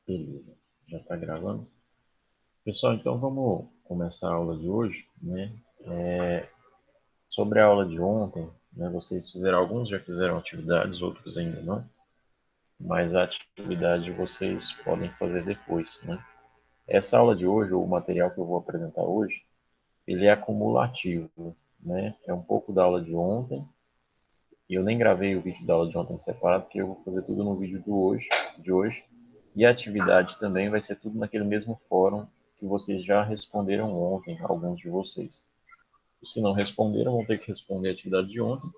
Beleza, já está gravando. Pessoal, então vamos começar a aula de hoje, né? Sobre a aula de ontem, né? Vocês fizeram, alguns já fizeram atividades, outros ainda não, mas a atividade vocês podem fazer depois, né? Essa aula de hoje, ou o material que eu vou apresentar hoje, ele é acumulativo, né? É um pouco da aula de ontem, e eu nem gravei o vídeo da aula de ontem separado, porque eu vou fazer tudo no vídeo de hoje. E a atividade também vai ser tudo naquele mesmo fórum que vocês já responderam ontem, alguns de vocês. Os que não responderam vão ter que responder a atividade de ontem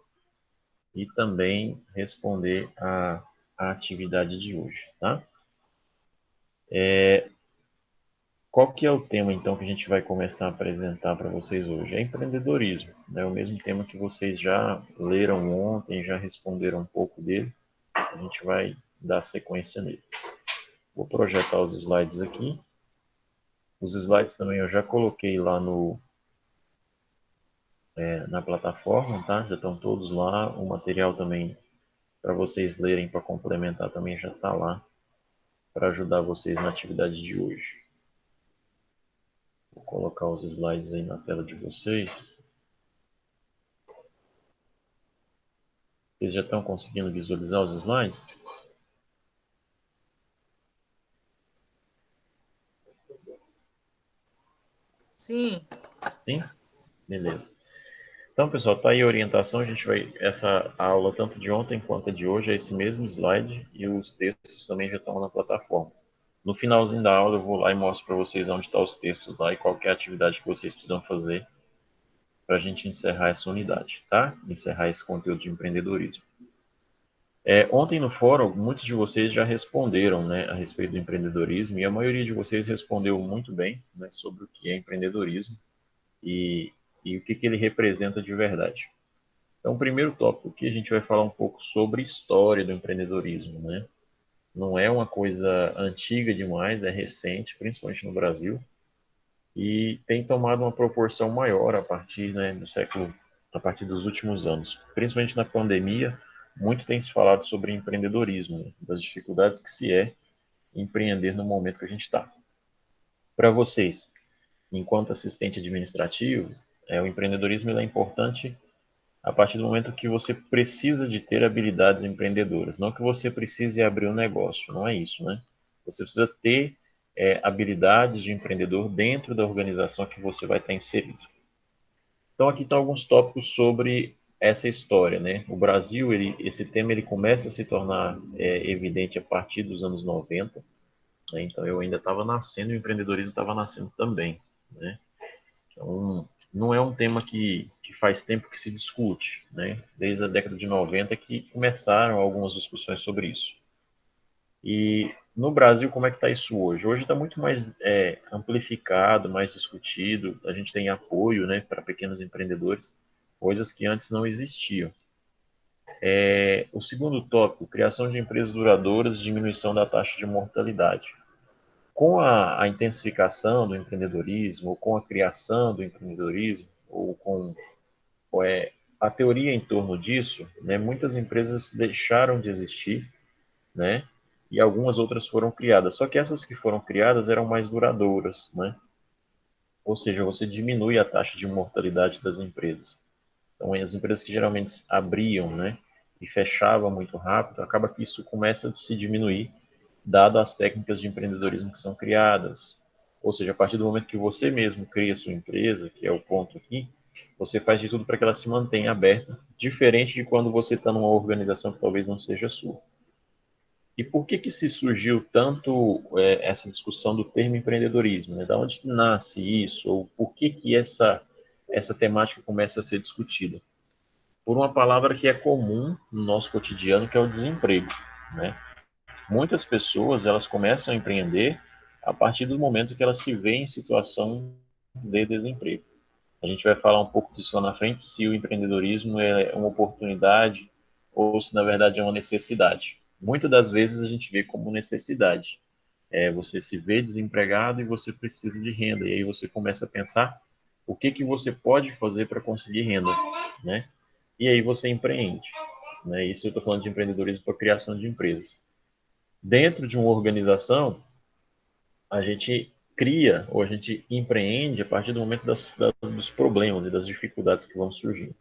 e também responder a atividade de hoje, tá? Qual que é o tema, então, que a gente vai começar a apresentar para vocês hoje? É empreendedorismo, né? O mesmo tema que vocês já leram ontem, já responderam um pouco dele. A gente vai dar sequência nele. Vou projetar os slides aqui. Os slides também eu já coloquei lá na plataforma, tá? Já estão todos lá. O material também para vocês lerem, para complementar, também já está lá para ajudar vocês na atividade de hoje. Vou colocar os slides aí na tela de vocês. Vocês já estão conseguindo visualizar os slides? Sim, Sim? Beleza. Então, pessoal, tá aí a orientação. A gente vai, essa aula, tanto de ontem quanto a de hoje, é esse mesmo slide e os textos também já estão na plataforma. No finalzinho da aula, eu vou lá e mostro para vocês onde estão os textos lá e qual é a atividade que vocês precisam fazer para a gente encerrar essa unidade, tá? Encerrar esse conteúdo de empreendedorismo. Ontem no fórum, muitos de vocês já responderam, né, a respeito do empreendedorismo e a maioria de vocês respondeu muito bem, né, sobre o que é empreendedorismo e, e o que ele representa de verdade. Então, o primeiro tópico aqui a gente vai falar um pouco sobre história do empreendedorismo, né? Não é uma coisa antiga demais, é recente, principalmente no Brasil, e tem tomado uma proporção maior a partir, né, a partir dos últimos anos. Principalmente na pandemia, muito tem se falado sobre empreendedorismo, né, das dificuldades que se é empreender no momento que a gente está. Para vocês, enquanto assistente administrativo, o empreendedorismo é importante a partir do momento que você precisa de ter habilidades empreendedoras. Não que você precise abrir um negócio, não é isso, né? Você precisa ter habilidades de empreendedor dentro da organização que você vai estar inserido. Então aqui estão alguns tópicos sobre essa história, né? O Brasil, esse tema ele começa a se tornar evidente a partir dos anos 90, né? Então eu ainda estava nascendo e o empreendedorismo estava nascendo também, né? Então, não é um tema que faz tempo que se discute, né? Desde a década de 90 que começaram algumas discussões sobre isso. E no Brasil, como é que está isso hoje? Hoje está muito mais amplificado, mais discutido. A gente tem apoio, né, para pequenos empreendedores, coisas que antes não existiam. O segundo tópico, criação de empresas duradouras e diminuição da taxa de mortalidade. Com a intensificação do empreendedorismo, ou com a criação do empreendedorismo, ou com a teoria em torno disso, né, muitas empresas deixaram de existir, né, e algumas outras foram criadas. Só que essas que foram criadas eram mais duradouras, né? Ou seja, você diminui a taxa de mortalidade das empresas. Então, as empresas que geralmente abriam, né, e fechavam muito rápido, acaba que isso começa a se diminuir, dado as técnicas de empreendedorismo que são criadas. Ou seja, a partir do momento que você mesmo cria a sua empresa, que é o ponto aqui, você faz de tudo para que ela se mantenha aberta, diferente de quando você está numa organização que talvez não seja sua. E por que se surgiu tanto essa discussão do termo empreendedorismo? Né? Da onde que nasce isso? Ou por que essa temática começa a ser discutida? Por uma palavra que é comum no nosso cotidiano, que é o desemprego. Né? Muitas pessoas elas começam a empreender a partir do momento que elas se veem em situação de desemprego. A gente vai falar um pouco disso lá na frente, se o empreendedorismo é uma oportunidade ou se na verdade é uma necessidade. Muitas das vezes a gente vê como necessidade. Você se vê desempregado e você precisa de renda. E aí você começa a pensar o que você pode fazer para conseguir renda, né? E aí você empreende. Né? Isso eu estou falando de empreendedorismo para criação de empresas. Dentro de uma organização, a gente cria ou a gente empreende a partir do momento dos problemas e das dificuldades que vão surgindo.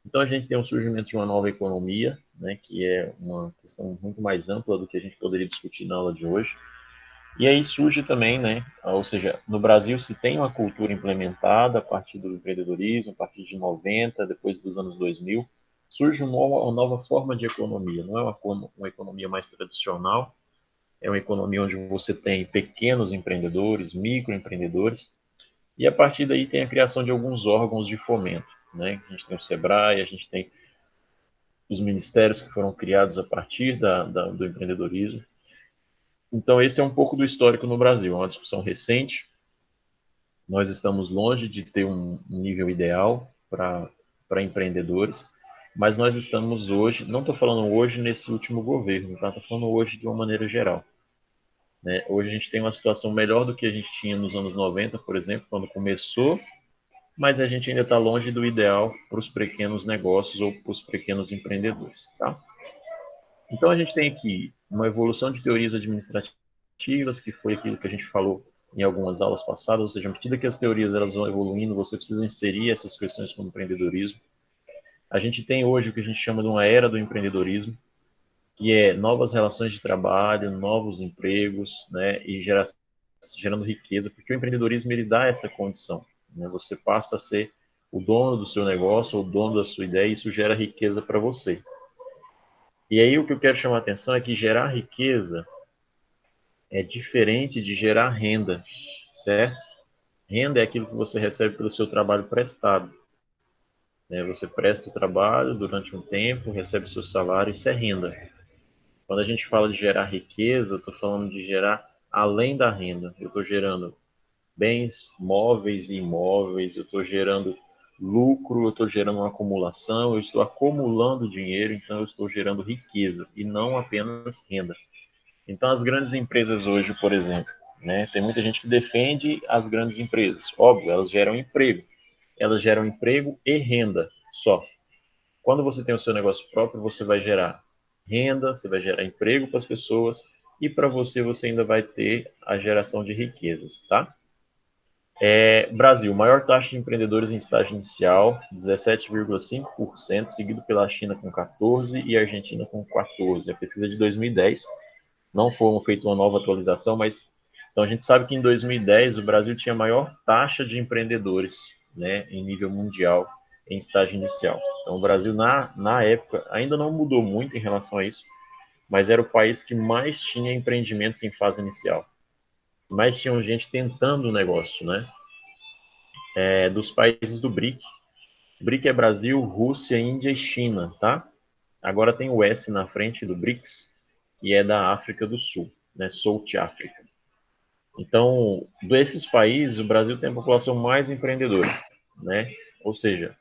Então a gente tem um surgimento de uma nova economia, né, que é uma questão muito mais ampla do que a gente poderia discutir na aula de hoje. E aí surge também, né, ou seja, no Brasil se tem uma cultura implementada a partir do empreendedorismo, a partir de 90, depois dos anos 2000, surge uma nova forma de economia, não é uma economia mais tradicional, é uma economia onde você tem pequenos empreendedores, microempreendedores, e a partir daí tem a criação de alguns órgãos de fomento, né? A gente tem o Sebrae, a gente tem os ministérios que foram criados a partir do empreendedorismo. Então, esse é um pouco do histórico no Brasil, é uma discussão recente. Nós estamos longe de ter um nível ideal para empreendedores, mas nós estamos hoje, não estou falando hoje nesse último governo, tá? Estou falando hoje de uma maneira geral. Né? Hoje a gente tem uma situação melhor do que a gente tinha nos anos 90, por exemplo, quando começou, mas a gente ainda está longe do ideal para os pequenos negócios ou para os pequenos empreendedores. Tá? Então a gente tem aqui uma evolução de teorias administrativas, que foi aquilo que a gente falou em algumas aulas passadas, ou seja, à medida que as teorias elas vão evoluindo, você precisa inserir essas questões como empreendedorismo. A gente tem hoje o que a gente chama de uma era do empreendedorismo, que é novas relações de trabalho, novos empregos, né, e gerando riqueza, porque o empreendedorismo ele dá essa condição, né? Você passa a ser o dono do seu negócio, ou o dono da sua ideia, e isso gera riqueza para você. E aí o que eu quero chamar a atenção é que gerar riqueza é diferente de gerar renda, certo? Renda é aquilo que você recebe pelo seu trabalho prestado. Né? Você presta o trabalho durante um tempo, recebe seu salário, isso é renda. Quando a gente fala de gerar riqueza, eu estou falando de gerar além da renda. Eu estou gerando bens móveis e imóveis, eu estou gerando lucro, eu estou gerando uma acumulação, eu estou acumulando dinheiro, então eu estou gerando riqueza e não apenas renda. Então, as grandes empresas hoje, por exemplo, né, tem muita gente que defende as grandes empresas. Óbvio, elas geram emprego e renda só. Quando você tem o seu negócio próprio, você vai gerar renda, você vai gerar emprego para as pessoas e para você, você ainda vai ter a geração de riquezas, tá? Brasil, maior taxa de empreendedores em estágio inicial, 17,5%, seguido pela China com 14% e a Argentina com 14%. A pesquisa é de 2010, não foi feita uma nova atualização, mas então a gente sabe que em 2010 o Brasil tinha a maior taxa de empreendedores, né, em nível mundial, em estágio inicial. Então o Brasil, na época, ainda não mudou muito em relação a isso, mas era o país que mais tinha empreendimentos em fase inicial. Mais tinha gente tentando o negócio, né? Dos países do BRIC. BRIC é Brasil, Rússia, Índia e China, tá? Agora tem o S na frente do BRICS, que é da África do Sul, né? South África. Então, desses países, o Brasil tem a população mais empreendedora, né? Ou seja,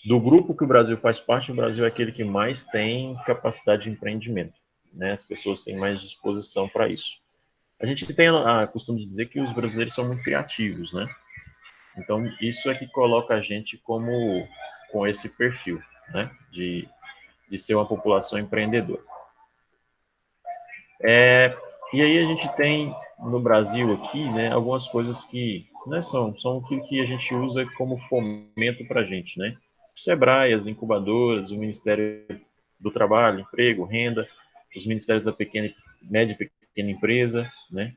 do grupo que o Brasil faz parte, o Brasil é aquele que mais tem capacidade de empreendimento, né? As pessoas têm mais disposição para isso. A gente tem a costume de dizer que os brasileiros são muito criativos, né? Então, isso é que coloca a gente como com esse perfil, né? De ser uma população empreendedora. E aí a gente tem no Brasil aqui, né, algumas coisas que, né, são o que a gente usa como fomento para a gente, né? O Sebrae, as incubadoras, o Ministério do Trabalho, Emprego, Renda, os ministérios da pequena, média e pequena empresa, né?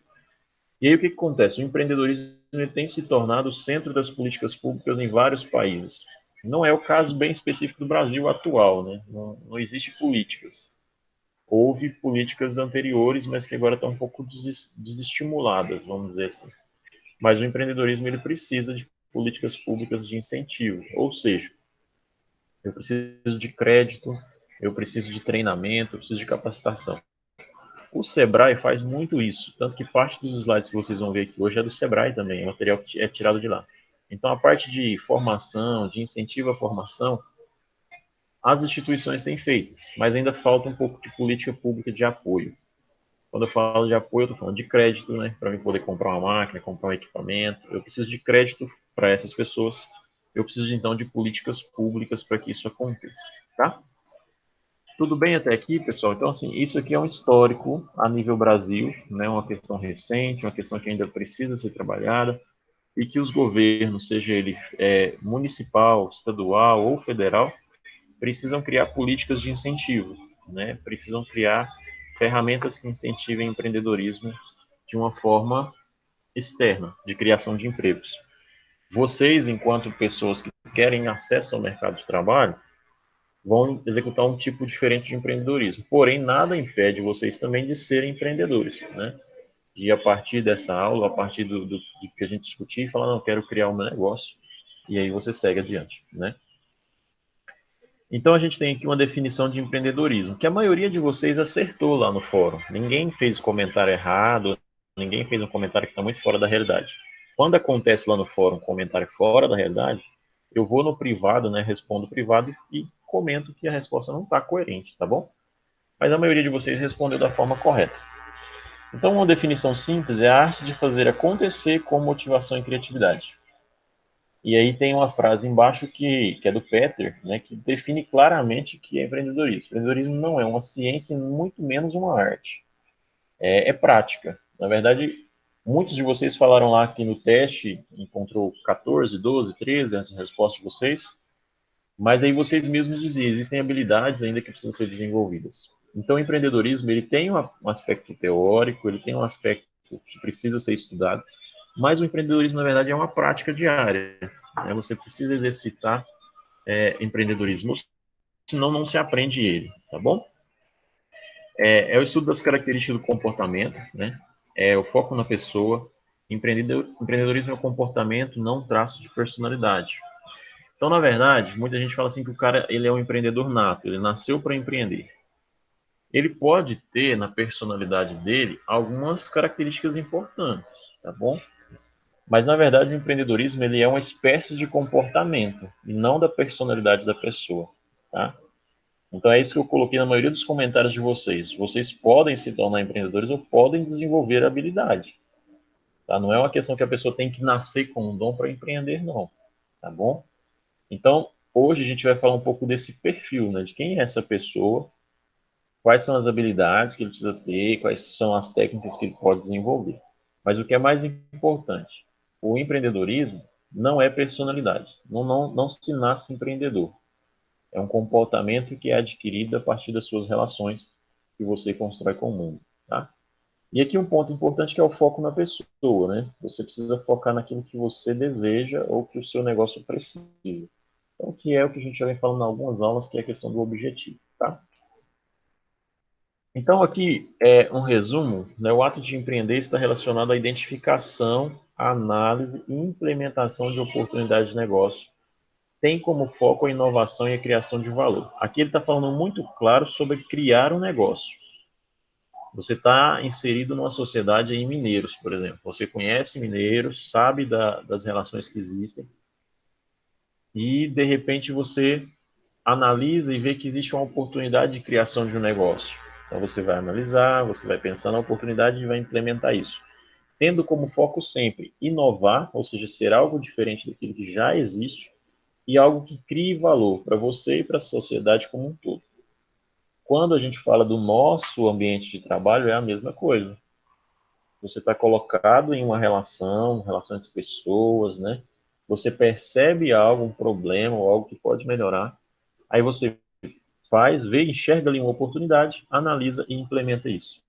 E aí o que acontece? O empreendedorismo tem se tornado o centro das políticas públicas em vários países. Não é o caso bem específico do Brasil atual, né? Não existe políticas. Houve políticas anteriores, mas que agora estão um pouco desestimuladas, vamos dizer assim. Mas o empreendedorismo ele precisa de políticas públicas de incentivo, ou seja, eu preciso de crédito, eu preciso de treinamento, eu preciso de capacitação. O Sebrae faz muito isso, tanto que parte dos slides que vocês vão ver aqui hoje é do Sebrae também, é material que é tirado de lá. Então, a parte de formação, de incentivo à formação, as instituições têm feito, mas ainda falta um pouco de política pública de apoio. Quando eu falo de apoio, eu estou falando de crédito, né? Para eu poder comprar uma máquina, comprar um equipamento. Eu preciso de crédito para essas pessoas. Eu preciso, então, de políticas públicas para que isso aconteça, tá? Tudo bem até aqui, pessoal? Então, assim, isso aqui é um histórico a nível Brasil, né? Uma questão recente, uma questão que ainda precisa ser trabalhada e que os governos, seja ele municipal, estadual ou federal, precisam criar políticas de incentivo, né? Precisam criar ferramentas que incentivem o empreendedorismo de uma forma externa, de criação de empregos. Vocês, enquanto pessoas que querem acesso ao mercado de trabalho, vão executar um tipo diferente de empreendedorismo. Porém, nada impede vocês também de serem empreendedores, né? E a partir dessa aula, a partir do que a gente discutir, falar, não, quero criar um negócio, e aí você segue adiante, né? Então, a gente tem aqui uma definição de empreendedorismo, que a maioria de vocês acertou lá no fórum. Ninguém fez comentário errado, ninguém fez um comentário que está muito fora da realidade. Quando acontece lá no fórum um comentário fora da realidade, eu vou no privado, né, respondo privado e comento que a resposta não está coerente, tá bom? Mas a maioria de vocês respondeu da forma correta. Então, uma definição simples é a arte de fazer acontecer com motivação e criatividade. E aí tem uma frase embaixo que é do Peter, né, que define claramente o que é empreendedorismo. Empreendedorismo não é uma ciência e muito menos uma arte. É prática. Na verdade, muitos de vocês falaram lá que no teste encontrou 14, 12, 13 essa resposta de vocês, mas aí vocês mesmos diziam, existem habilidades ainda que precisam ser desenvolvidas. Então, o empreendedorismo ele tem um aspecto teórico, ele tem um aspecto que precisa ser estudado, mas o empreendedorismo, na verdade, é uma prática diária. Né? Você precisa exercitar empreendedorismo, senão não se aprende ele, tá bom? O estudo das características do comportamento, né? É o foco na pessoa. Empreendedorismo é o comportamento, não traço de personalidade. Então, na verdade, muita gente fala assim que o cara ele é um empreendedor nato, ele nasceu para empreender. Ele pode ter na personalidade dele algumas características importantes, tá bom? Mas na verdade o empreendedorismo ele é uma espécie de comportamento e não da personalidade da pessoa, tá? Então é isso que eu coloquei na maioria dos comentários de vocês. Vocês podem se tornar empreendedores ou podem desenvolver habilidade, tá? Não é uma questão que a pessoa tem que nascer com um dom para empreender, não, tá bom? Então hoje a gente vai falar um pouco desse perfil, né? De quem é essa pessoa, quais são as habilidades que ele precisa ter, quais são as técnicas que ele pode desenvolver. Mas o que é mais importante, o empreendedorismo não é personalidade. Não se nasce empreendedor. É um comportamento que é adquirido a partir das suas relações que você constrói com o mundo. Tá? E aqui um ponto importante que é o foco na pessoa. Né? Você precisa focar naquilo que você deseja ou que o seu negócio precisa. Então, que é o que a gente já vem falando em algumas aulas, que é a questão do objetivo. Tá? Então, aqui é um resumo, né? O ato de empreender está relacionado à identificação, análise e implementação de oportunidades de negócio. Tem como foco a inovação e a criação de valor. Aqui ele está falando muito claro sobre criar um negócio. Você está inserido numa sociedade em mineiros, por exemplo. Você conhece mineiros, sabe das relações que existem e, de repente, você analisa e vê que existe uma oportunidade de criação de um negócio. Então você vai analisar, você vai pensar na oportunidade e vai implementar isso. Tendo como foco sempre inovar, ou seja, ser algo diferente daquilo que já existe, e algo que crie valor para você e para a sociedade como um todo. Quando a gente fala do nosso ambiente de trabalho, é a mesma coisa. Você está colocado em uma relação entre pessoas, né? Você percebe algo, um problema ou algo que pode melhorar, aí você faz, vê, enxerga ali uma oportunidade, analisa e implementa isso.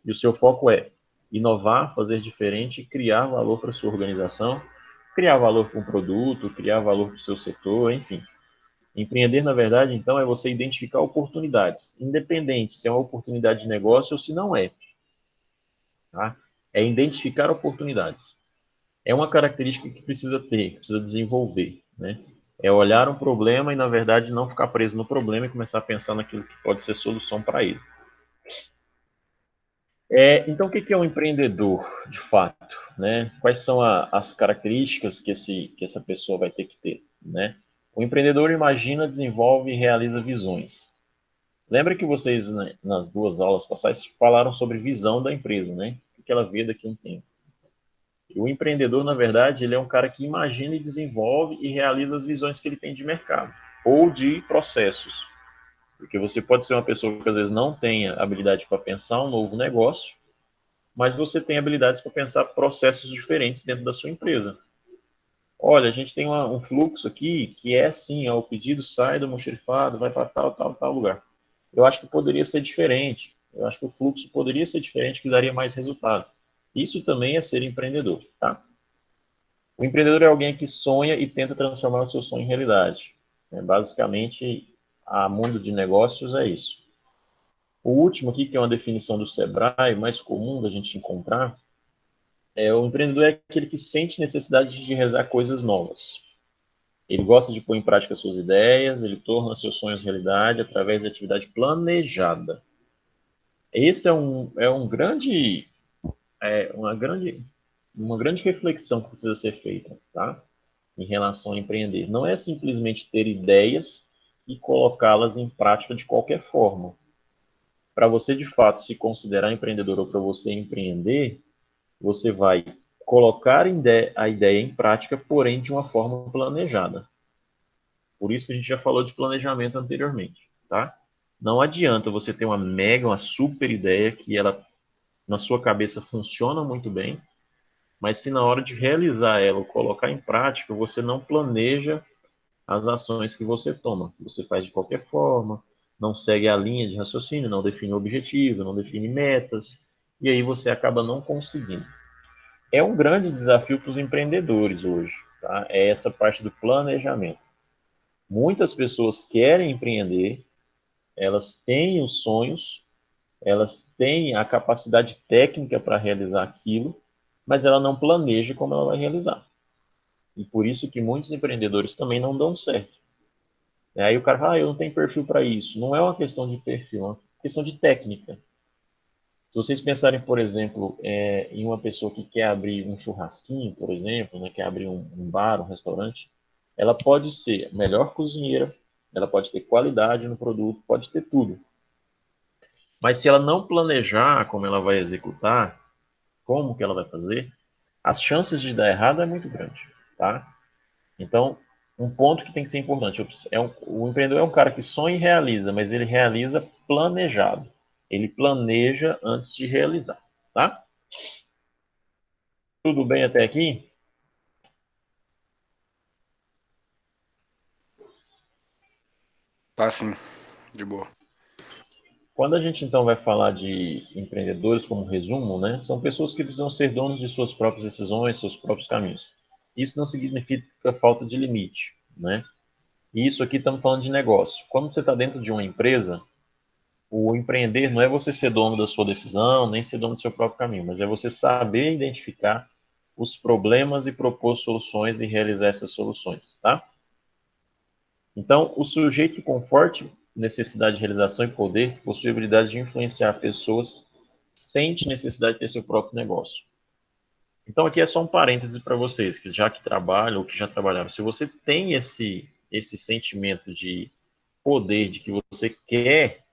E o seu foco é inovar, fazer diferente, criar valor para a sua organização, criar valor para um produto, criar valor para o seu setor, enfim. Empreender, na verdade, então, é você identificar oportunidades, independente se é uma oportunidade de negócio ou se não é. Tá? É identificar oportunidades. É uma característica que precisa ter, que precisa desenvolver. Né? É olhar um problema e, na verdade, não ficar preso no problema e começar a pensar naquilo que pode ser solução para ele. Então, o que é um empreendedor, de fato? Né? Quais são as características que essa pessoa vai ter que ter? Né? O empreendedor imagina, desenvolve e realiza visões. Lembra que vocês, né, nas duas aulas passadas, falaram sobre visão da empresa, né? O que ela vê daqui a um tempo. E o empreendedor, na verdade, ele é um cara que imagina e desenvolve e realiza as visões que ele tem de mercado ou de processos. Porque você pode ser uma pessoa que às vezes não tenha habilidade para pensar um novo negócio, mas você tem habilidades para pensar processos diferentes dentro da sua empresa. Olha, a gente tem um fluxo aqui que é assim, ó, o pedido sai do almoxarifado, vai para tal, tal, tal lugar. Eu acho que poderia ser diferente. Eu acho que o fluxo poderia ser diferente, que daria mais resultado. Isso também é ser empreendedor, tá? O empreendedor é alguém que sonha e tenta transformar o seu sonho em realidade. Basicamente, a mundo de negócios é isso. O último aqui, que é uma definição do Sebrae, mais comum da gente encontrar, o empreendedor é aquele que sente necessidade de realizar coisas novas. Ele gosta de pôr em prática suas ideias, ele torna seus sonhos realidade através de atividade planejada. Esse é um grande, uma grande reflexão que precisa ser feita, tá? Em relação a empreender. Não é simplesmente ter ideias e colocá-las em prática de qualquer forma. Para você, de fato, se considerar empreendedor ou para você empreender, você vai colocar a ideia em prática, porém de uma forma planejada. Por isso que a gente já falou de planejamento anteriormente, tá? Não adianta você ter uma mega, uma super ideia que ela na sua cabeça funciona muito bem, mas se na hora de realizar ela ou colocar em prática, você não planeja as ações que você toma. Você faz de qualquer forma, não segue a linha de raciocínio, não define objetivo, não define metas, e aí você acaba não conseguindo. É um grande desafio para os empreendedores hoje, tá? É essa parte do planejamento. Muitas pessoas querem empreender, elas têm os sonhos, elas têm a capacidade técnica para realizar aquilo, mas ela não planeja como ela vai realizar. E por isso que muitos empreendedores também não dão certo. Aí o cara fala, eu não tenho perfil para isso. Não é uma questão de perfil, é uma questão de técnica. Se vocês pensarem, por exemplo, em uma pessoa que quer abrir um churrasquinho, por exemplo, né, quer abrir um bar, um restaurante, ela pode ser a melhor cozinheira, ela pode ter qualidade no produto, pode ter tudo. Mas se ela não planejar como ela vai executar, como que ela vai fazer, as chances de dar errado é muito grande, tá? Então, um ponto que tem que ser importante, o empreendedor é um cara que sonha e realiza, mas ele realiza planejado. Ele planeja antes de realizar, tá? Tudo bem até aqui? Tá sim, de boa. Quando a gente então vai falar de empreendedores como resumo, né, são pessoas que precisam ser donos de suas próprias decisões, seus próprios caminhos. Isso não significa falta de limite, né? E isso aqui estamos falando de negócio. Quando você está dentro de uma empresa, o empreender não é você ser dono da sua decisão, nem ser dono do seu próprio caminho, mas é você saber identificar os problemas e propor soluções e realizar essas soluções, tá? Então, o sujeito com forte necessidade de realização e poder possui a habilidade de influenciar pessoas, sente necessidade de ter seu próprio negócio. Então, aqui é só um parêntese para vocês, que já que trabalham ou que já trabalharam. Se você tem esse sentimento de poder, de que você quer,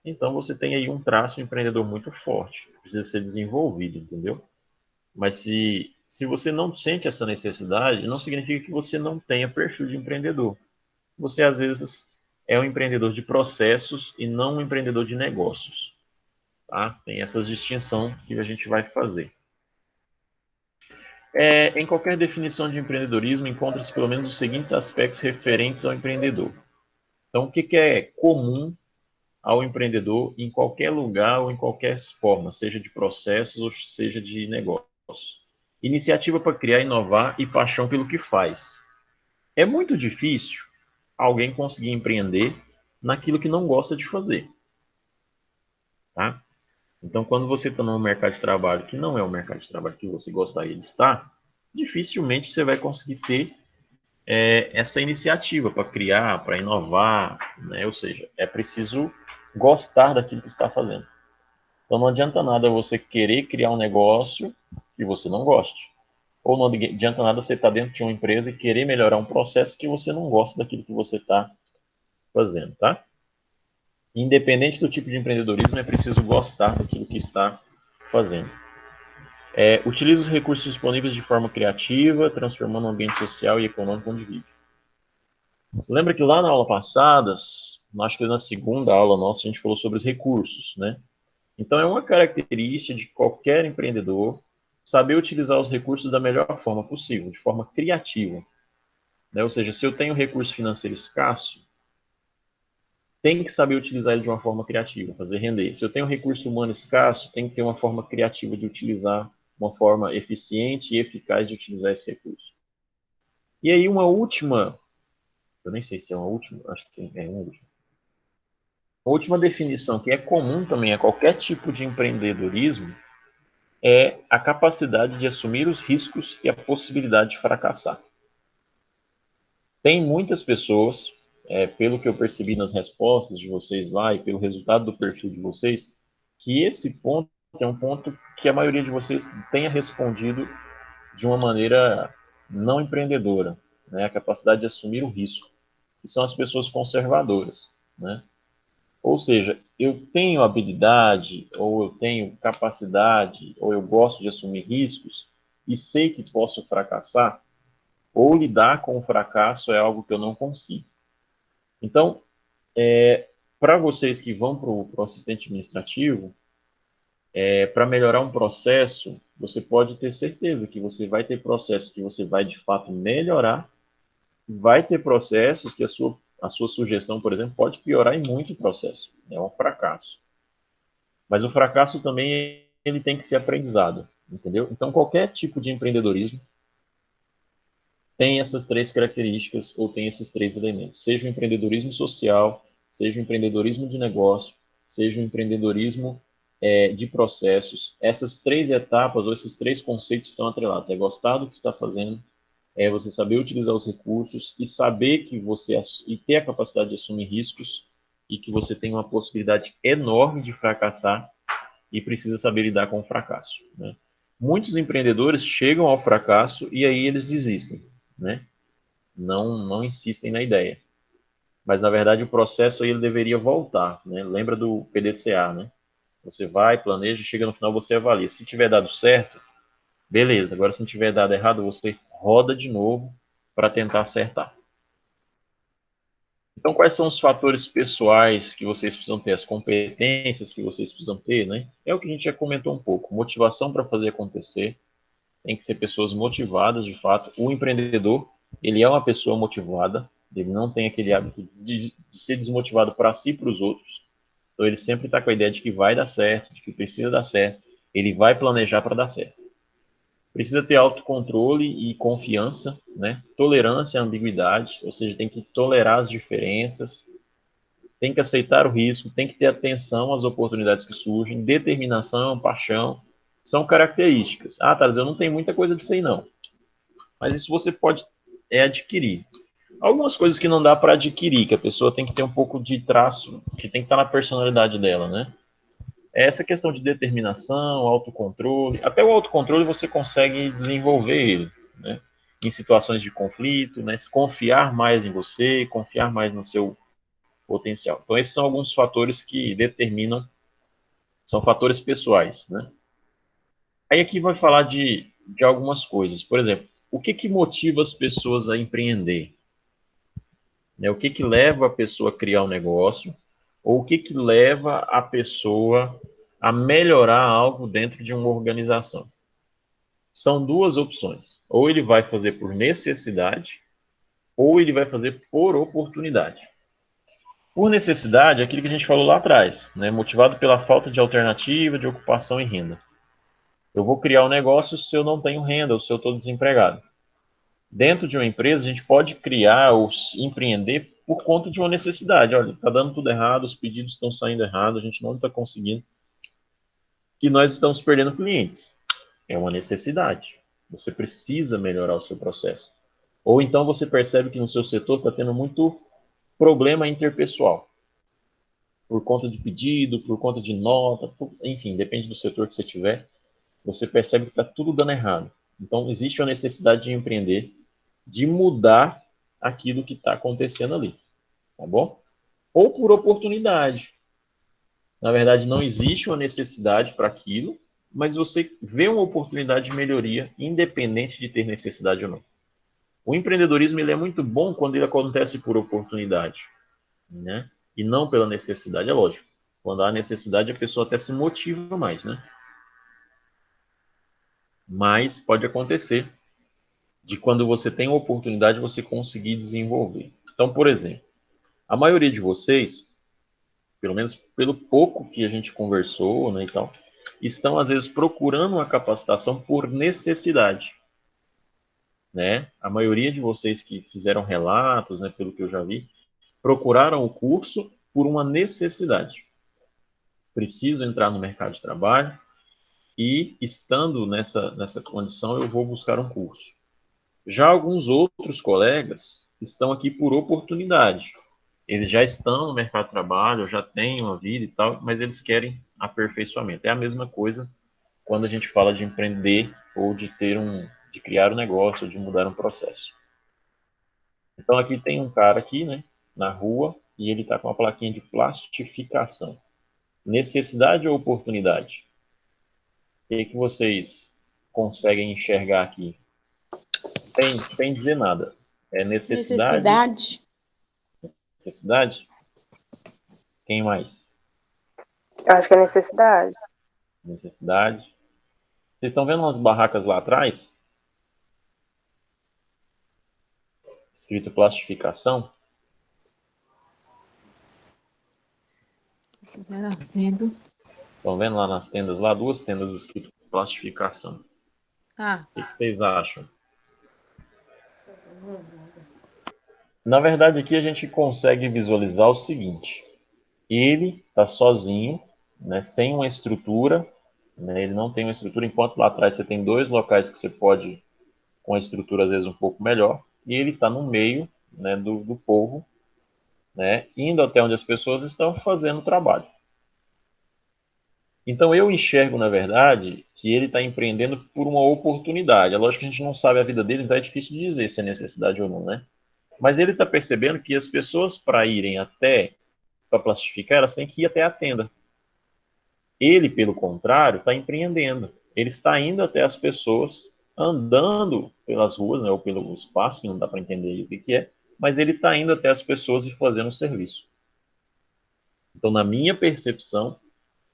então você tem aí um traço empreendedor muito forte, que precisa ser desenvolvido, entendeu? Mas se você não sente essa necessidade, não significa que você não tenha perfil de empreendedor. Você, às vezes, é um empreendedor de processos e não um empreendedor de negócios. Tá? Tem essa distinção que a gente vai fazer. Em qualquer definição de empreendedorismo, encontra-se pelo menos os seguintes aspectos referentes ao empreendedor. Então, o que é comum ao empreendedor em qualquer lugar ou em qualquer forma, seja de processos ou seja de negócios? Iniciativa para criar, inovar e paixão pelo que faz. É muito difícil alguém conseguir empreender naquilo que não gosta de fazer, tá? Então, quando você está num mercado de trabalho que não é o mercado de trabalho que você gostaria de estar, dificilmente você vai conseguir ter essa iniciativa para criar, para inovar, né? Ou seja, é preciso gostar daquilo que está fazendo. Então, não adianta nada você querer criar um negócio que você não goste. Ou não adianta nada você estar dentro de uma empresa e querer melhorar um processo que você não gosta daquilo que você está fazendo, tá? Independente do tipo de empreendedorismo, é preciso gostar daquilo que está fazendo. Utilize os recursos disponíveis de forma criativa, transformando o ambiente social e econômico onde vive. Lembra que lá na aula passada, acho que na segunda aula nossa a gente falou sobre os recursos, né? Então é uma característica de qualquer empreendedor saber utilizar os recursos da melhor forma possível, de forma criativa, né? Ou seja, se eu tenho recurso financeiro escasso, tem que saber utilizar ele de uma forma criativa, fazer render. Se eu tenho recurso humano escasso, tem que ter uma forma criativa de utilizar, uma forma eficiente e eficaz de utilizar esse recurso. E aí uma última, eu nem sei se é uma última, acho que é uma última. A última definição que é comum também a qualquer tipo de empreendedorismo é a capacidade de assumir os riscos e a possibilidade de fracassar. Tem muitas pessoas, pelo que eu percebi nas respostas de vocês lá e pelo resultado do perfil de vocês, que esse ponto é um ponto que a maioria de vocês tenha respondido de uma maneira não empreendedora, né? A capacidade de assumir o risco, que são as pessoas conservadoras, né? Ou seja, eu tenho habilidade, ou eu tenho capacidade, ou eu gosto de assumir riscos e sei que posso fracassar, ou lidar com o fracasso é algo que eu não consigo. Então, para vocês que vão para o assistente administrativo, para melhorar um processo, você pode ter certeza que você vai ter processos que você vai de fato melhorar, vai ter processos que a sua sugestão, por exemplo, pode piorar em muito o processo. É um fracasso. Mas o fracasso também ele tem que ser aprendizado, entendeu? Então, qualquer tipo de empreendedorismo tem essas três características ou tem esses três elementos. Seja o empreendedorismo social, seja o empreendedorismo de negócio, seja o empreendedorismo de processos. Essas três etapas ou esses três conceitos estão atrelados. É gostar do que está fazendo, é você saber utilizar os recursos e saber que você e ter a capacidade de assumir riscos e que você tem uma possibilidade enorme de fracassar e precisa saber lidar com o fracasso, né? Muitos empreendedores chegam ao fracasso e aí eles desistem, né? Não insistem na ideia. Mas, na verdade, o processo aí ele deveria voltar, né? Lembra do PDCA, né? Você vai, planeja, chega no final, você avalia. Se tiver dado certo, beleza. Agora, se não tiver dado errado, você roda de novo para tentar acertar. Então, quais são os fatores pessoais que vocês precisam ter, as competências que vocês precisam ter, né? É o que a gente já comentou um pouco. Motivação para fazer acontecer, tem que ser pessoas motivadas, de fato. O empreendedor, ele é uma pessoa motivada, ele não tem aquele hábito de ser desmotivado para si e para os outros. Então, ele sempre está com a ideia de que vai dar certo, de que precisa dar certo, ele vai planejar para dar certo. Precisa ter autocontrole e confiança, né? Tolerância à ambiguidade, ou seja, tem que tolerar as diferenças, tem que aceitar o risco, tem que ter atenção às oportunidades que surgem, determinação, paixão, são características. Ah, Thales, eu não tenho muita coisa disso aí não. Mas isso você pode adquirir. Algumas coisas que não dá para adquirir, que a pessoa tem que ter um pouco de traço, que tem que estar na personalidade dela, né? É essa questão de determinação, autocontrole. Até o autocontrole você consegue desenvolver ele, né? Em situações de conflito, né? Confiar mais em você, confiar mais no seu potencial. Então, esses são alguns fatores que determinam, são fatores pessoais, né? Aí aqui vai falar de algumas coisas. Por exemplo, o que motiva as pessoas a empreender? Né? O que leva a pessoa a criar um negócio? Ou o que leva a pessoa a melhorar algo dentro de uma organização? São duas opções. Ou ele vai fazer por necessidade, ou ele vai fazer por oportunidade. Por necessidade, é aquilo que a gente falou lá atrás, né? Motivado pela falta de alternativa, de ocupação e renda. Eu vou criar um negócio se eu não tenho renda ou se eu estou desempregado. Dentro de uma empresa, a gente pode criar ou empreender por conta de uma necessidade. Olha, está dando tudo errado, os pedidos estão saindo errado, a gente não está conseguindo e nós estamos perdendo clientes. É uma necessidade. Você precisa melhorar o seu processo. Ou então você percebe que no seu setor está tendo muito problema interpessoal. Por conta de pedido, por conta de nota, enfim, depende do setor que você tiver, você percebe que está tudo dando errado. Então, existe a necessidade de empreender, de mudar aquilo que está acontecendo ali, tá bom? Ou por oportunidade. Na verdade, não existe uma necessidade para aquilo, mas você vê uma oportunidade de melhoria, independente de ter necessidade ou não. O empreendedorismo ele é muito bom quando ele acontece por oportunidade, né? e não pela necessidade, é lógico. Quando há necessidade, a pessoa até se motiva mais, né? Mas pode acontecer de quando você tem uma oportunidade, você conseguir desenvolver. Então, por exemplo, a maioria de vocês, pelo menos pelo pouco que a gente conversou, né, e tal, estão às vezes procurando uma capacitação por necessidade, né? A maioria de vocês que fizeram relatos, né, pelo que eu já vi, procuraram o curso por uma necessidade. Preciso entrar no mercado de trabalho e, estando nessa condição, eu vou buscar um curso. Já alguns outros colegas estão aqui por oportunidade. Eles já estão no mercado de trabalho, já têm uma vida e tal, mas eles querem aperfeiçoamento. É a mesma coisa quando a gente fala de empreender ou de criar um negócio, ou de mudar um processo. Então aqui tem um cara aqui, né, na rua, e ele está com uma plaquinha de plastificação. Necessidade ou oportunidade? O que vocês conseguem enxergar aqui? Sem dizer nada. É necessidade? Necessidade. Necessidade? Quem mais? Eu acho que é necessidade. Necessidade. Vocês estão vendo umas barracas lá atrás? Escrito plastificação. Estão vendo lá nas tendas, lá duas tendas escrito plastificação. O que vocês acham? Na verdade, aqui a gente consegue visualizar o seguinte. Ele está sozinho, né, sem uma estrutura, né, ele não tem uma estrutura, enquanto lá atrás você tem dois locais que você pode, com a estrutura às vezes um pouco melhor, e ele está no meio, né, do povo, né, indo até onde as pessoas estão fazendo o trabalho. Então eu enxergo, na verdade, que ele está empreendendo por uma oportunidade. É lógico que a gente não sabe a vida dele, então é difícil de dizer se é necessidade ou não, né? Mas ele está percebendo que as pessoas, para irem até, para plastificar, elas têm que ir até a tenda. Ele, pelo contrário, está empreendendo. Ele está indo até as pessoas, andando pelas ruas, né, ou pelo espaço, que não dá para entender o que é, mas ele está indo até as pessoas e fazendo o serviço. Então, na minha percepção,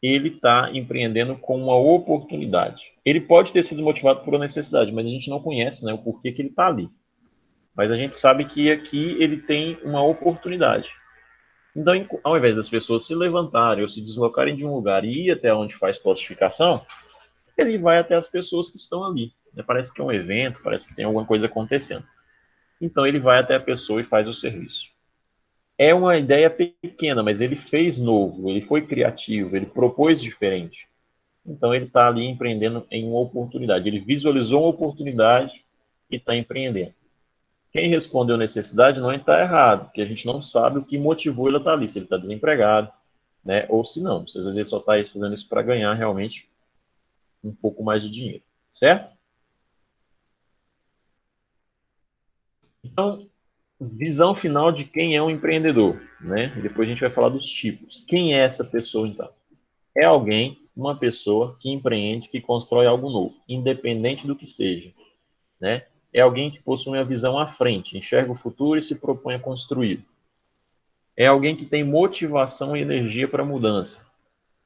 ele está empreendendo com uma oportunidade. Ele pode ter sido motivado por uma necessidade, mas a gente não conhece, né, o porquê que ele está ali. Mas a gente sabe que aqui ele tem uma oportunidade. Então, ao invés das pessoas se levantarem ou se deslocarem de um lugar e ir até onde faz plastificação, ele vai até as pessoas que estão ali. Parece que é um evento, parece que tem alguma coisa acontecendo. Então, ele vai até a pessoa e faz o serviço. É uma ideia pequena, mas ele fez novo, ele foi criativo, ele propôs diferente. Então, ele está ali empreendendo em uma oportunidade. Ele visualizou uma oportunidade e está empreendendo. Quem respondeu necessidade não está errado, porque a gente não sabe o que motivou ele a estar ali, se ele está desempregado, né, ou se não. Às vezes ele só está fazendo isso para ganhar realmente um pouco mais de dinheiro, certo? Então, visão final de quem é um empreendedor, né? E depois a gente vai falar dos tipos. Quem é essa pessoa, então? É alguém, uma pessoa que empreende, que constrói algo novo, independente do que seja, né? É alguém que possui uma visão à frente, enxerga o futuro e se propõe a construir. É alguém que tem motivação e energia para a mudança.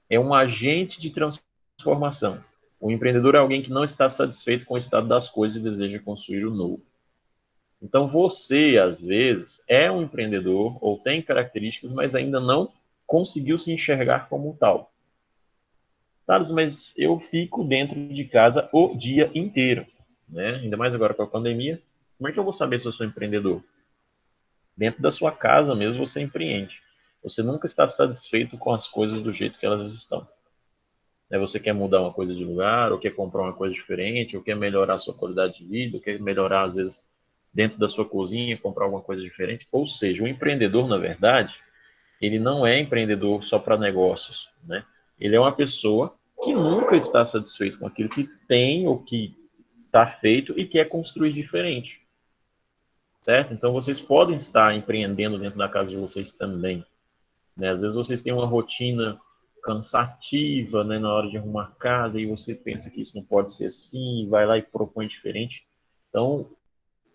É um agente de transformação. O empreendedor é alguém que não está satisfeito com o estado das coisas e deseja construir o novo. Então você, às vezes, é um empreendedor ou tem características, mas ainda não conseguiu se enxergar como tal. Carlos, mas eu fico dentro de casa o dia inteiro, né? Ainda mais agora com a pandemia. Como é que eu vou saber se eu sou empreendedor? Dentro da sua casa mesmo você empreende. Você nunca está satisfeito com as coisas do jeito que elas estão. Você quer mudar uma coisa de lugar, ou quer comprar uma coisa diferente, ou quer melhorar a sua qualidade de vida, ou quer melhorar, às vezes, dentro da sua cozinha, comprar alguma coisa diferente. Ou seja, o empreendedor, na verdade, ele não é empreendedor só para negócios, né? Ele é uma pessoa que nunca está satisfeito com aquilo que tem ou que está feito e quer construir diferente, certo? Então, vocês podem estar empreendendo dentro da casa de vocês também, né? Às vezes vocês têm uma rotina cansativa, né, na hora de arrumar casa e você pensa que isso não pode ser assim, vai lá e propõe diferente. Então,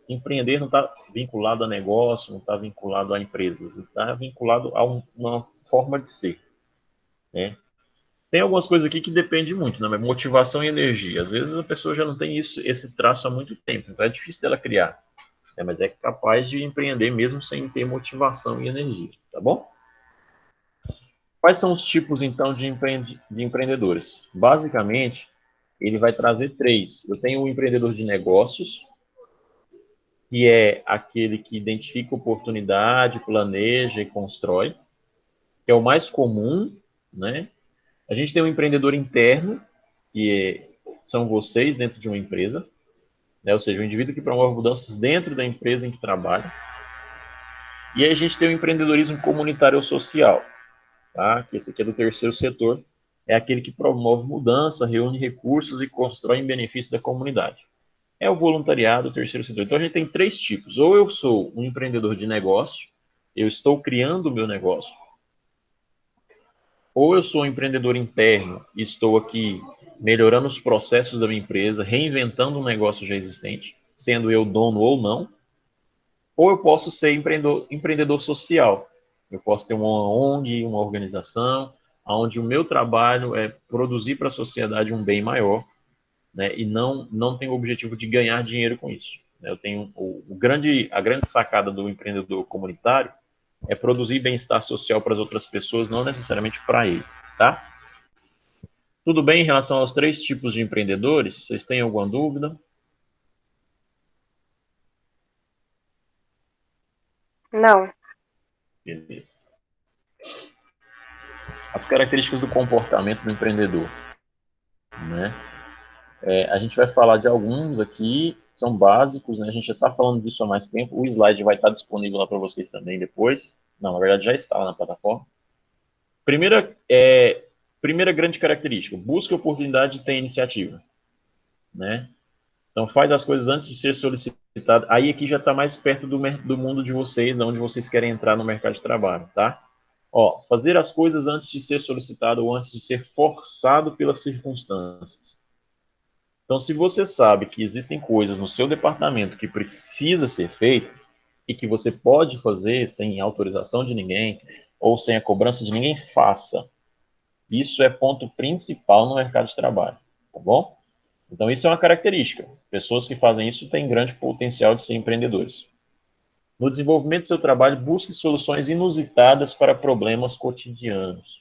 empreender não está vinculado a negócio, não está vinculado a empresas, está vinculado a uma forma de ser, né? Tem algumas coisas aqui que dependem muito, né? Motivação e energia. Às vezes a pessoa já não tem esse traço há muito tempo, então é difícil dela criar, né? Mas é capaz de empreender mesmo sem ter motivação e energia, tá bom? Quais são os tipos, então, de empreendedores? Basicamente, ele vai trazer três. Eu tenho o empreendedor de negócios, que é aquele que identifica oportunidade, planeja e constrói, que é o mais comum, né? A gente tem um empreendedor interno, são vocês dentro de uma empresa, né? Ou seja, o indivíduo que promove mudanças dentro da empresa em que trabalha. E aí a gente tem o empreendedorismo comunitário ou social, tá? Que esse aqui é do terceiro setor, é aquele que promove mudança, reúne recursos e constrói em benefício da comunidade. É o voluntariado, o terceiro setor. Então a gente tem três tipos. Ou eu sou um empreendedor de negócio, eu estou criando o meu negócio. Ou eu sou um empreendedor interno e estou aqui melhorando os processos da minha empresa, reinventando um negócio já existente, sendo eu dono ou não. Ou eu posso ser empreendedor social. Eu posso ter uma ONG, uma organização, onde o meu trabalho é produzir para a sociedade um bem maior, né, e não tem o objetivo de ganhar dinheiro com isso. Eu tenho a grande sacada do empreendedor comunitário é produzir bem-estar social para as outras pessoas, não necessariamente para ele, tá? Tudo bem em relação aos três tipos de empreendedores? Vocês têm alguma dúvida? Não. Beleza. As características do comportamento do empreendedor, né? A gente vai falar de alguns aqui, são básicos, né? A gente já está falando disso há mais tempo. O slide vai estar disponível lá para vocês também depois. Não, na verdade já está lá na plataforma. Primeira grande característica, busca oportunidade e tem iniciativa, né? Então faz as coisas antes de ser solicitado. Aí aqui já está mais perto do mundo de vocês, onde vocês querem entrar no mercado de trabalho, tá? Ó, fazer as coisas antes de ser solicitado ou antes de ser forçado pelas circunstâncias. Então, se você sabe que existem coisas no seu departamento que precisa ser feito e que você pode fazer sem autorização de ninguém ou sem a cobrança de ninguém, faça. Isso é ponto principal no mercado de trabalho, tá bom? Então, isso é uma característica. Pessoas que fazem isso têm grande potencial de ser empreendedores. No desenvolvimento do seu trabalho, busque soluções inusitadas para problemas cotidianos.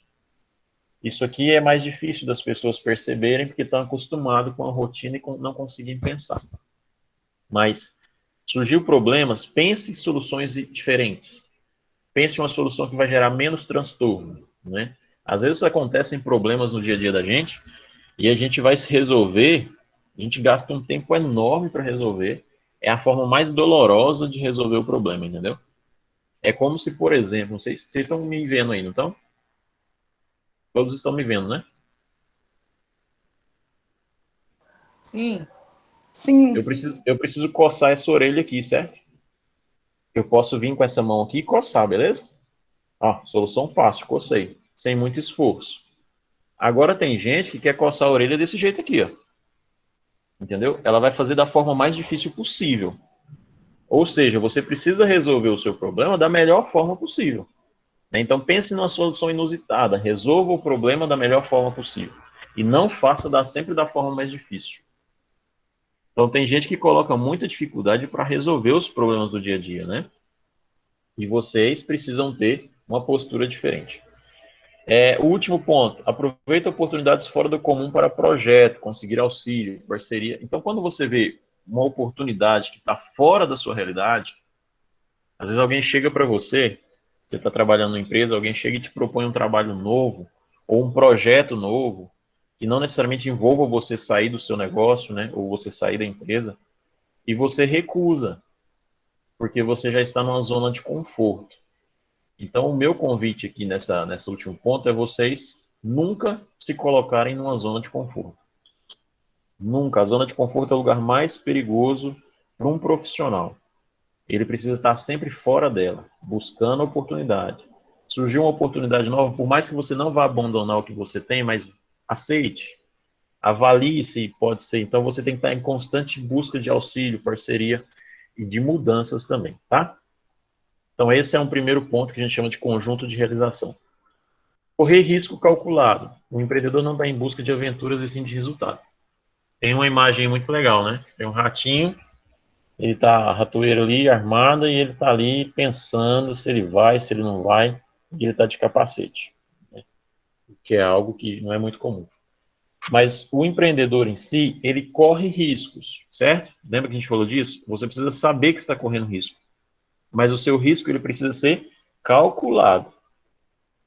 Isso aqui é mais difícil das pessoas perceberem porque estão acostumados com a rotina e não conseguem pensar. Mas surgiu problemas, pense em soluções diferentes. Pense em uma solução que vai gerar menos transtorno, né? Às vezes acontecem problemas no dia a dia da gente e a gente vai se resolver, a gente gasta um tempo enorme para resolver. É a forma mais dolorosa de resolver o problema, entendeu? É como se, por exemplo, não sei se vocês estão me vendo aí, não estão? Todos estão me vendo, né? Sim. Sim. Eu preciso coçar essa orelha aqui, certo? Eu posso vir com essa mão aqui e coçar, beleza? Ó, solução fácil, cocei. Sem muito esforço. Agora tem gente que quer coçar a orelha desse jeito aqui, ó. Entendeu? Ela vai fazer da forma mais difícil possível. Ou seja, você precisa resolver o seu problema da melhor forma possível. Então pense numa solução inusitada. Resolva o problema da melhor forma possível. E não faça sempre da forma mais difícil. Então tem gente que coloca muita dificuldade para resolver os problemas do dia a dia, né? E vocês precisam ter uma postura diferente. O último ponto, aproveita oportunidades fora do comum para projeto, conseguir auxílio, parceria. Então, quando você vê uma oportunidade que está fora da sua realidade, às vezes alguém chega para você, você está trabalhando numa empresa, alguém chega e te propõe um trabalho novo, ou um projeto novo, que não necessariamente envolva você sair do seu negócio, né, ou você sair da empresa, e você recusa, porque você já está numa zona de conforto. Então, o meu convite aqui nessa último ponto é vocês nunca se colocarem numa zona de conforto. Nunca. A zona de conforto é o lugar mais perigoso para um profissional. Ele precisa estar sempre fora dela, buscando oportunidade. Surgiu uma oportunidade nova, por mais que você não vá abandonar o que você tem, mas aceite, avalie se pode ser. Então, você tem que estar em constante busca de auxílio, parceria. e de mudanças também, tá? Então, esse é um primeiro ponto que a gente chama de conjunto de realização. Correr risco calculado. O empreendedor não está em busca de aventuras e sim de resultado. Tem uma imagem muito legal, né? Tem um ratinho, ele tá a ratoeira ali armada e ele tá ali pensando se ele vai, se ele não vai, e ele tá de capacete, né? Que é algo que não é muito comum. Mas o empreendedor em si, ele corre riscos, certo? Lembra que a gente falou disso? Você precisa saber que está correndo risco. Mas o seu risco, ele precisa ser calculado.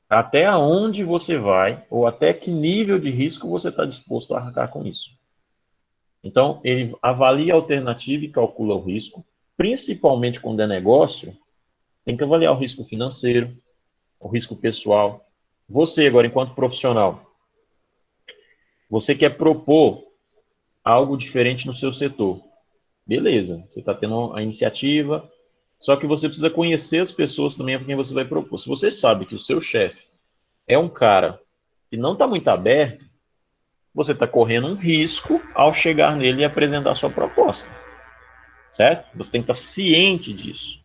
Até onde você vai, ou até que nível de risco você está disposto a arcar com isso. Então, ele avalia a alternativa e calcula o risco, principalmente quando é negócio, tem que avaliar o risco financeiro, o risco pessoal. Você, agora, enquanto profissional, você quer propor algo diferente no seu setor. Beleza, você está tendo a iniciativa, só que você precisa conhecer as pessoas também para quem você vai propor. Se você sabe que o seu chefe é um cara que não está muito aberto, você está correndo um risco ao chegar nele e apresentar a sua proposta. Certo? Você tem que estar ciente disso.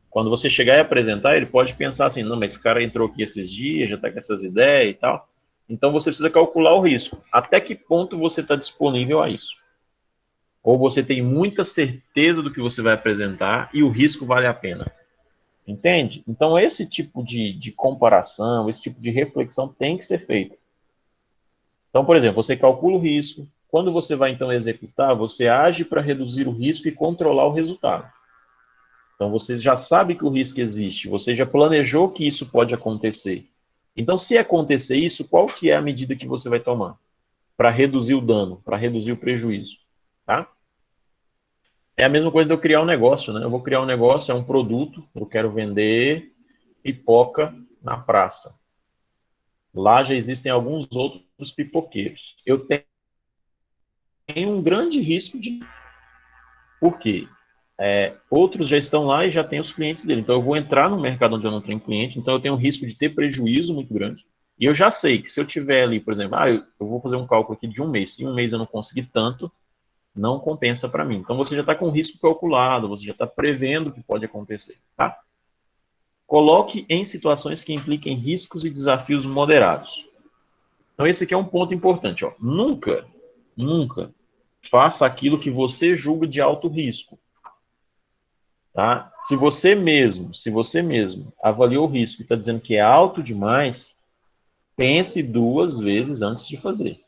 Quando você chegar e apresentar, ele pode pensar assim, não, mas esse cara entrou aqui esses dias, já está com essas ideias e tal. Então você precisa calcular o risco. Até que ponto você está disponível a isso? Ou você tem muita certeza do que você vai apresentar e o risco vale a pena. Entende? Então esse tipo de comparação, esse tipo de reflexão tem que ser feito. Então, por exemplo, você calcula o risco. Quando você vai então executar, você age para reduzir o risco e controlar o resultado. Então você já sabe que o risco existe, você já planejou que isso pode acontecer. Então, se acontecer isso, qual que é a medida que você vai tomar para reduzir o dano, para reduzir o prejuízo, tá? É a mesma coisa de eu criar um negócio, né? Eu vou criar um negócio, é um produto, eu quero vender pipoca na praça. Lá já existem alguns outros pipoqueiros. Eu tenho um grande risco de... Por quê? Outros já estão lá e já têm os clientes dele. Então, eu vou entrar no mercado onde eu não tenho cliente, então eu tenho um risco de ter prejuízo muito grande. E eu já sei que se eu tiver ali, por exemplo, eu vou fazer um cálculo aqui de um mês. Se em um mês eu não conseguir tanto, não compensa para mim. Então, você já está com o risco calculado, você já está prevendo o que pode acontecer, tá? Coloque em situações que impliquem riscos e desafios moderados. Então, esse aqui é um ponto importante, ó. Nunca faça aquilo que você julga de alto risco. Tá? Se você mesmo avaliou o risco e está dizendo que é alto demais, pense 2 vezes antes de fazer.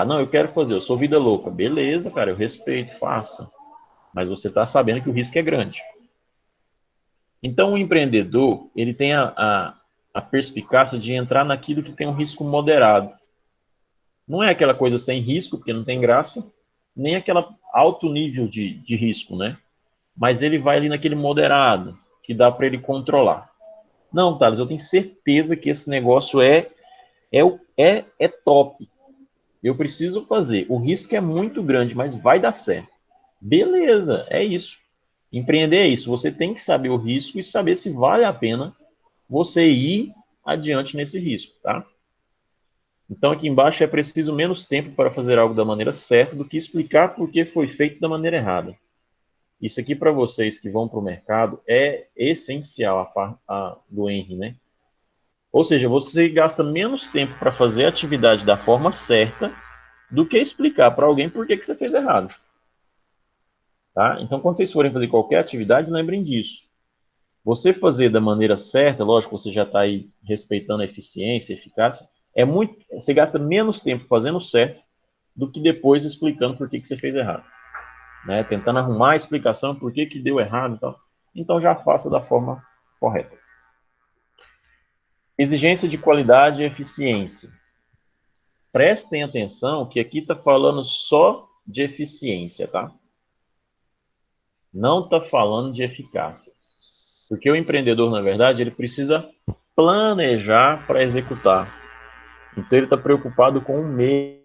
Não, eu quero fazer, eu sou vida louca. Beleza, cara, eu respeito, faça. Mas você está sabendo que o risco é grande. Então, o empreendedor, ele tem a perspicácia de entrar naquilo que tem um risco moderado. Não é aquela coisa sem risco, porque não tem graça, nem aquela alto nível de risco, né? Mas ele vai ali naquele moderado, que dá para ele controlar. Não, Thales, eu tenho certeza que esse negócio é top. Eu preciso fazer. O risco é muito grande, mas vai dar certo. Beleza, é isso. Empreender é isso. Você tem que saber o risco e saber se vale a pena você ir adiante nesse risco, tá? Então, aqui embaixo é preciso menos tempo para fazer algo da maneira certa do que explicar por que foi feito da maneira errada. Isso aqui para vocês que vão para o mercado é essencial do Henry, né? Ou seja, você gasta menos tempo para fazer a atividade da forma certa do que explicar para alguém por que você fez errado. Tá? Então, quando vocês forem fazer qualquer atividade, lembrem disso. Você fazer da maneira certa, lógico, você já está aí respeitando a eficiência, a eficácia, você gasta menos tempo fazendo certo do que depois explicando por que você fez errado. Né? Tentando arrumar a explicação por que deu errado e tal. Então, já faça da forma correta. Exigência de qualidade e eficiência. Prestem atenção que aqui está falando só de eficiência, tá? Não está falando de eficácia. Porque o empreendedor, na verdade, ele precisa planejar para executar. Então, ele está preocupado com o meio,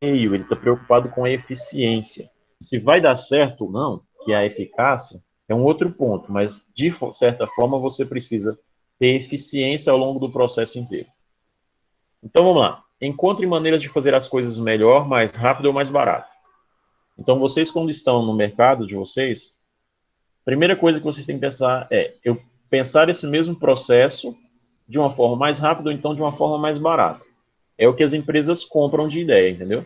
ele está preocupado com a eficiência. Se vai dar certo ou não, que é a eficácia, é um outro ponto, mas, de certa forma, você precisa ter eficiência ao longo do processo inteiro. Então, vamos lá. Encontre maneiras de fazer as coisas melhor, mais rápido ou mais barato. Então, vocês, quando estão no mercado de vocês, a primeira coisa que vocês têm que pensar é eu pensar esse mesmo processo de uma forma mais rápida ou então de uma forma mais barata. É o que as empresas compram de ideia, entendeu?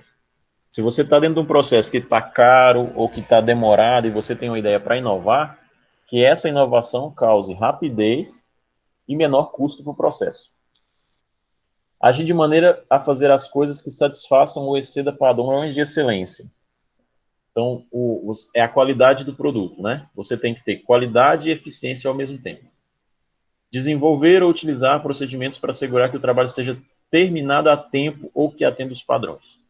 Se você está dentro de um processo que está caro ou que está demorado e você tem uma ideia para inovar, que essa inovação cause rapidez e menor custo para o processo. Agir de maneira a fazer as coisas que satisfaçam ou exceda padrões de excelência. Então, é a qualidade do produto, né? Você tem que ter qualidade e eficiência ao mesmo tempo. Desenvolver ou utilizar procedimentos para assegurar que o trabalho seja terminado a tempo ou que atenda os padrões.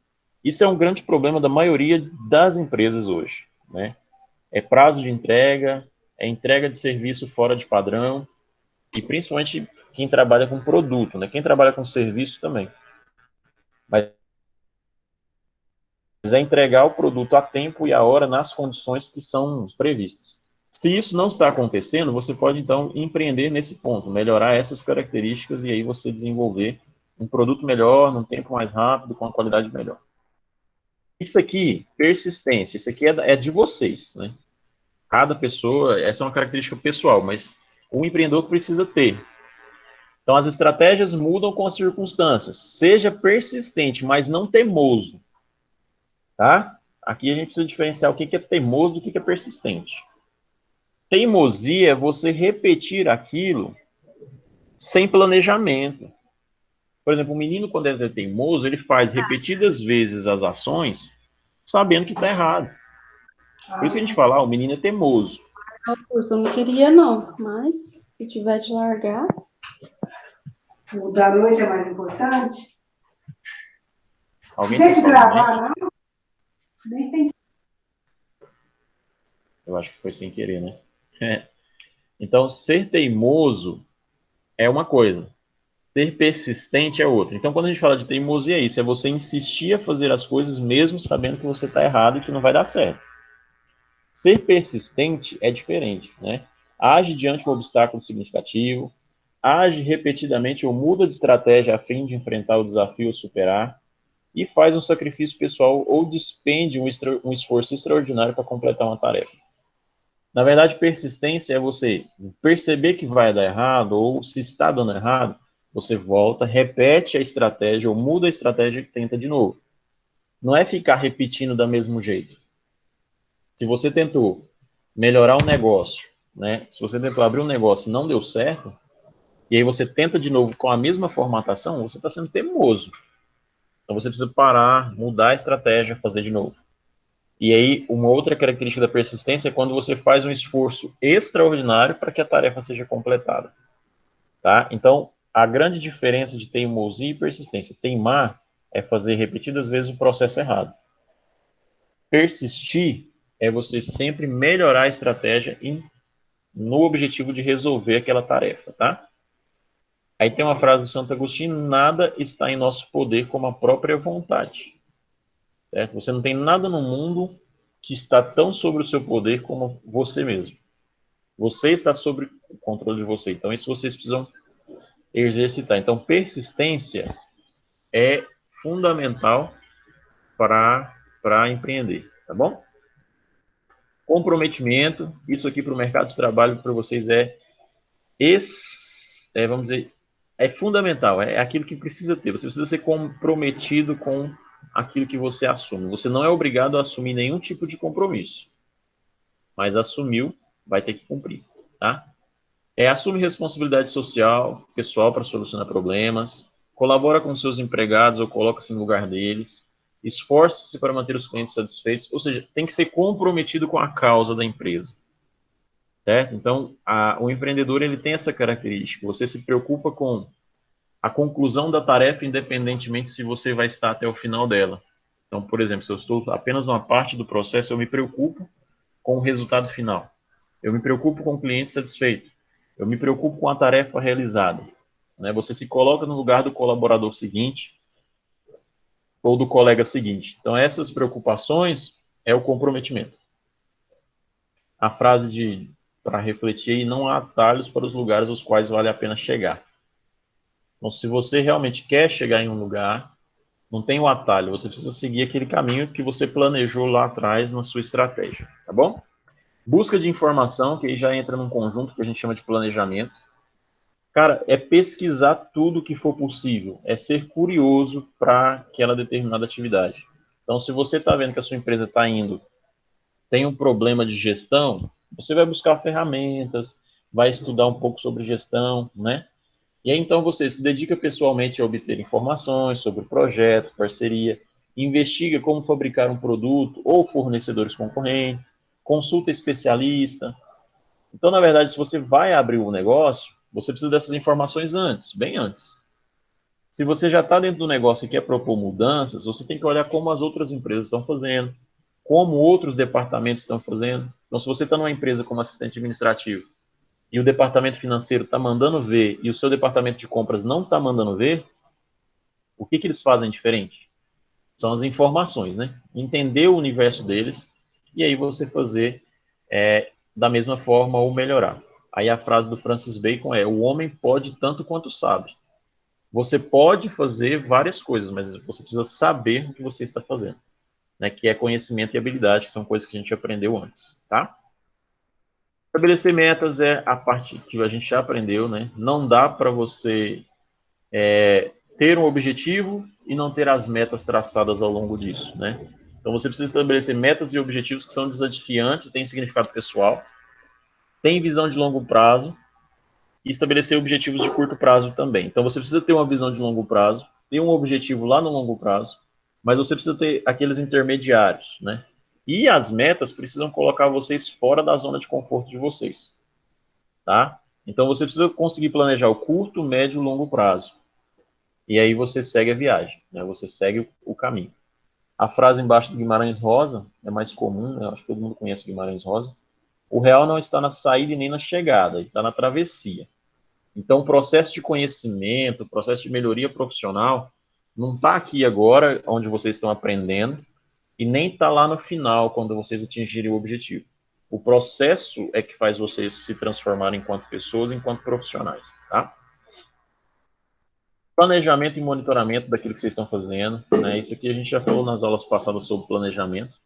Isso é um grande problema da maioria das empresas hoje, né? É prazo de entrega, é entrega de serviço fora de padrão, e principalmente quem trabalha com produto, né? Quem trabalha com serviço também. Mas é entregar o produto a tempo e a hora nas condições que são previstas. Se isso não está acontecendo, você pode então empreender nesse ponto, melhorar essas características e aí você desenvolver um produto melhor, num tempo mais rápido, com uma qualidade melhor. Isso aqui, persistência, isso aqui é de vocês, né? Cada pessoa, essa é uma característica pessoal, mas o empreendedor precisa ter. Então, as estratégias mudam com as circunstâncias. Seja persistente, mas não teimoso. Tá? Aqui a gente precisa diferenciar o que é teimoso do que é persistente. Teimosia é você repetir aquilo sem planejamento. Por exemplo, o menino, quando ele é teimoso, ele faz repetidas vezes as ações sabendo que está errado. Por isso que a gente fala, o menino é teimoso. Eu não queria, não, mas se tiver de largar. O da noite é mais importante? Alguém Tem que tem gravar, não? Nem tem. Eu acho que foi sem querer, né? Então, ser teimoso é uma coisa. Ser persistente é outra. Então, quando a gente fala de teimosia, é isso. É você insistir a fazer as coisas mesmo sabendo que você está errado e que não vai dar certo. Ser persistente é diferente, né? Age diante de um obstáculo significativo, age repetidamente ou muda de estratégia a fim de enfrentar o desafio ou superar, e faz um sacrifício pessoal ou despende um esforço extraordinário para completar uma tarefa. Na verdade, persistência é você perceber que vai dar errado, ou se está dando errado, você volta, repete a estratégia, ou muda a estratégia e tenta de novo. Não é ficar repetindo do mesmo jeito. Se você tentou melhorar um negócio, né? Se você tentou abrir um negócio e não deu certo, e aí você tenta de novo com a mesma formatação, você está sendo teimoso. Então você precisa parar, mudar a estratégia, fazer de novo. E aí, uma outra característica da persistência é quando você faz um esforço extraordinário para que a tarefa seja completada. Tá? Então, a grande diferença de teimosia e persistência. Teimar é fazer repetidas vezes o processo errado. Persistir é você sempre melhorar a estratégia no objetivo de resolver aquela tarefa, tá? Aí tem uma frase do Santo Agostinho: nada está em nosso poder como a própria vontade. Certo? Você não tem nada no mundo que está tão sobre o seu poder como você mesmo. Você está sob o controle de você. Então, isso vocês precisam exercitar. Então, persistência é fundamental para empreender, tá bom? Comprometimento, isso aqui para o mercado de trabalho para vocês vamos dizer, é fundamental, é aquilo que precisa ter. Você precisa ser comprometido com aquilo que você assume. Você não é obrigado a assumir nenhum tipo de compromisso, mas assumiu, vai ter que cumprir, tá? Assume responsabilidade social, pessoal para solucionar problemas, colabora com seus empregados ou coloca-se no lugar deles, esforce-se para manter os clientes satisfeitos, ou seja, tem que ser comprometido com a causa da empresa. Certo? Então, o empreendedor ele tem essa característica. Você se preocupa com a conclusão da tarefa, independentemente se você vai estar até o final dela. Então, por exemplo, se eu estou apenas numa parte do processo, eu me preocupo com o resultado final. Eu me preocupo com o cliente satisfeito. Eu me preocupo com a tarefa realizada. Né? Você se coloca no lugar do colaborador seguinte ou do colega seguinte. Então, essas preocupações é o comprometimento. A frase para refletir aí: não há atalhos para os lugares aos quais vale a pena chegar. Então, se você realmente quer chegar em um lugar, Não tem o atalho, você precisa seguir aquele caminho que você planejou lá atrás na sua estratégia, tá bom? Busca de informação, que aí já entra num conjunto que a gente chama de planejamento. Cara, é pesquisar tudo que for possível, é ser curioso para aquela determinada atividade. Então, se você está vendo que a sua empresa está indo, tem um problema de gestão, você vai buscar ferramentas, vai estudar um pouco sobre gestão, né? E aí, então, você se dedica pessoalmente a obter informações sobre o projeto, parceria, investiga como fabricar um produto ou fornecedores concorrentes, consulta especialista. Então, na verdade, se você vai abrir um negócio, você precisa dessas informações antes, bem antes. Se você já está dentro do negócio e quer propor mudanças, você tem que olhar como as outras empresas estão fazendo, como outros departamentos estão fazendo. Então, se você está numa empresa como assistente administrativo e o departamento financeiro está mandando ver e o seu departamento de compras não está mandando ver, o que eles fazem diferente? São as informações, né? Entender o universo deles e aí você fazer da mesma forma ou melhorar. Aí a frase do Francis Bacon é: o homem pode tanto quanto sabe. Você pode fazer várias coisas, mas você precisa saber o que você está fazendo, né? Que é conhecimento e habilidade, que são coisas que a gente aprendeu antes, tá? Estabelecer metas é a parte que a gente já aprendeu, né? Não dá para você ter um objetivo e não ter as metas traçadas ao longo disso, né? Então você precisa estabelecer metas e objetivos que são desafiantes, têm significado pessoal, têm visão de longo prazo e estabelecer objetivos de curto prazo também. Então você precisa ter uma visão de longo prazo, ter um objetivo lá no longo prazo, mas você precisa ter aqueles intermediários, né? E as metas precisam colocar vocês fora da zona de conforto de vocês, tá? Então você precisa conseguir planejar o curto, médio e longo prazo. E aí você segue a viagem, né? Você segue o caminho. A frase embaixo do Guimarães Rosa é mais comum, né? Acho que todo mundo conhece o Guimarães Rosa. O real não está na saída e nem na chegada, ele está na travessia. Então, o processo de conhecimento, o processo de melhoria profissional, não está aqui agora, onde vocês estão aprendendo, e nem está lá no final, quando vocês atingirem o objetivo. O processo é que faz vocês se transformarem enquanto pessoas, enquanto profissionais, tá? Planejamento e monitoramento daquilo que vocês estão fazendo, né? Isso aqui a gente já falou nas aulas passadas sobre planejamento.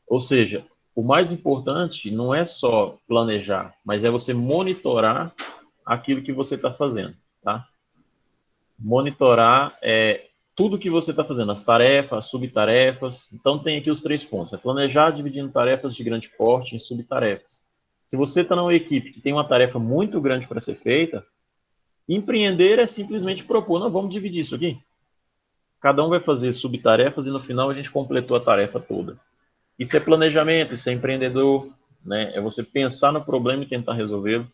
Ou seja, o mais importante não é só planejar, mas é você monitorar aquilo que você está fazendo, tá? Monitorar tudo que você está fazendo, as tarefas, as subtarefas. Então tem aqui os 3 pontos. É planejar dividindo tarefas de grande porte em subtarefas. Se você está numa equipe que tem uma tarefa muito grande para ser feita, empreender é simplesmente propor, não, vamos dividir isso aqui. Cada um vai fazer subtarefas e no final a gente completou a tarefa toda. Isso é planejamento, isso é empreendedor, né? É você pensar no problema e tentar resolvê-lo.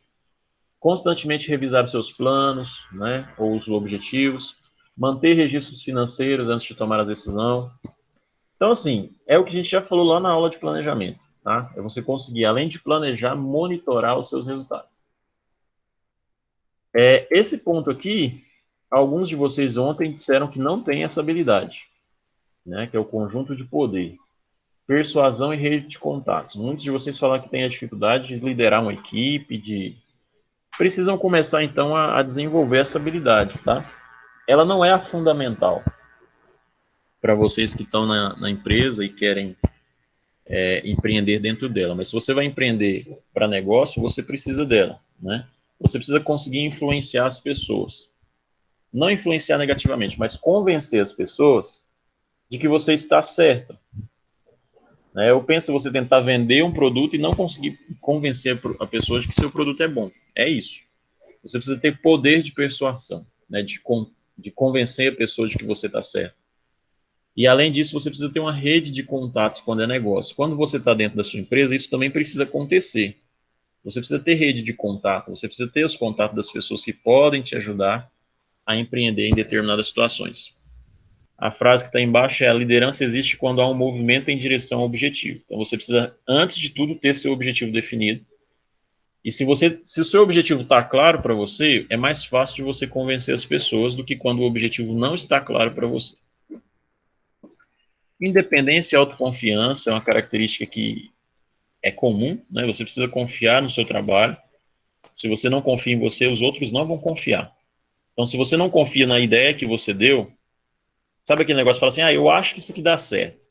Constantemente revisar seus planos, né? Ou os objetivos. Manter registros financeiros antes de tomar a decisão. Então, assim, é o que a gente já falou lá na aula de planejamento, tá? É você conseguir, além de planejar, monitorar os seus resultados. Esse ponto aqui, alguns de vocês ontem disseram que não tem essa habilidade, né? Que é o conjunto de poder. Persuasão e rede de contatos. Muitos de vocês falaram que têm a dificuldade de liderar uma equipe, precisam começar, então, a desenvolver essa habilidade, tá? Ela não é a fundamental para vocês que estão na empresa e querem empreender dentro dela. Mas se você vai empreender para negócio, você precisa dela, né? Você precisa conseguir influenciar as pessoas. Não influenciar negativamente, mas convencer as pessoas de que você está certo. Eu penso você tentar vender um produto e não conseguir convencer a pessoa de que seu produto é bom. É isso. Você precisa ter poder de persuasão, né? De convencer a pessoa de que você está certo. E, além disso, você precisa ter uma rede de contatos quando é negócio. Quando você está dentro da sua empresa, isso também precisa acontecer. Você precisa ter rede de contato, você precisa ter os contatos das pessoas que podem te ajudar a empreender em determinadas situações. A frase que está embaixo é: a liderança existe quando há um movimento em direção ao objetivo. Então, você precisa, antes de tudo, ter seu objetivo definido. E se o seu objetivo está claro para você, é mais fácil de você convencer as pessoas do que quando o objetivo não está claro para você. Independência e autoconfiança é uma característica que é comum, né? Você precisa confiar no seu trabalho. Se você não confia em você, os outros não vão confiar. Então, se você não confia na ideia que você deu, Sabe aquele negócio que fala assim, eu acho que isso aqui dá certo.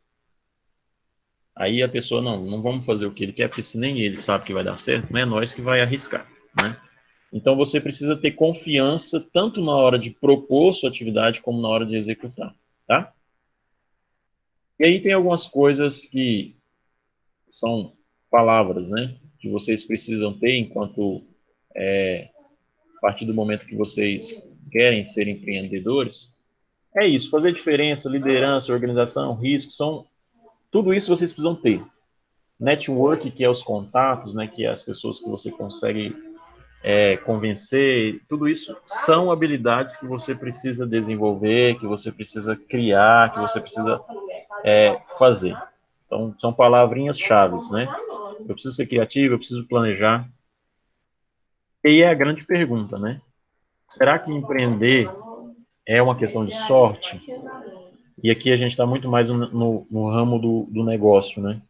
Aí a pessoa, não vamos fazer o que ele quer, porque se nem ele sabe que vai dar certo, não é nós que vai arriscar, né? Então você precisa ter confiança tanto na hora de propor sua atividade como na hora de executar, tá? E aí tem algumas coisas que são palavras, né? Que vocês precisam ter enquanto, a partir do momento que vocês querem ser empreendedores. É isso, fazer diferença, liderança, organização, risco, tudo isso vocês precisam ter. Network, que é os contatos, né? Que é as pessoas que você consegue convencer, tudo isso são habilidades que você precisa desenvolver, que você precisa criar, que você precisa fazer. Então, são palavrinhas chaves, né? Eu preciso ser criativo, eu preciso planejar. E aí é a grande pergunta, né? Será que empreender é uma questão de sorte? E aqui a gente está muito mais no ramo do negócio, né?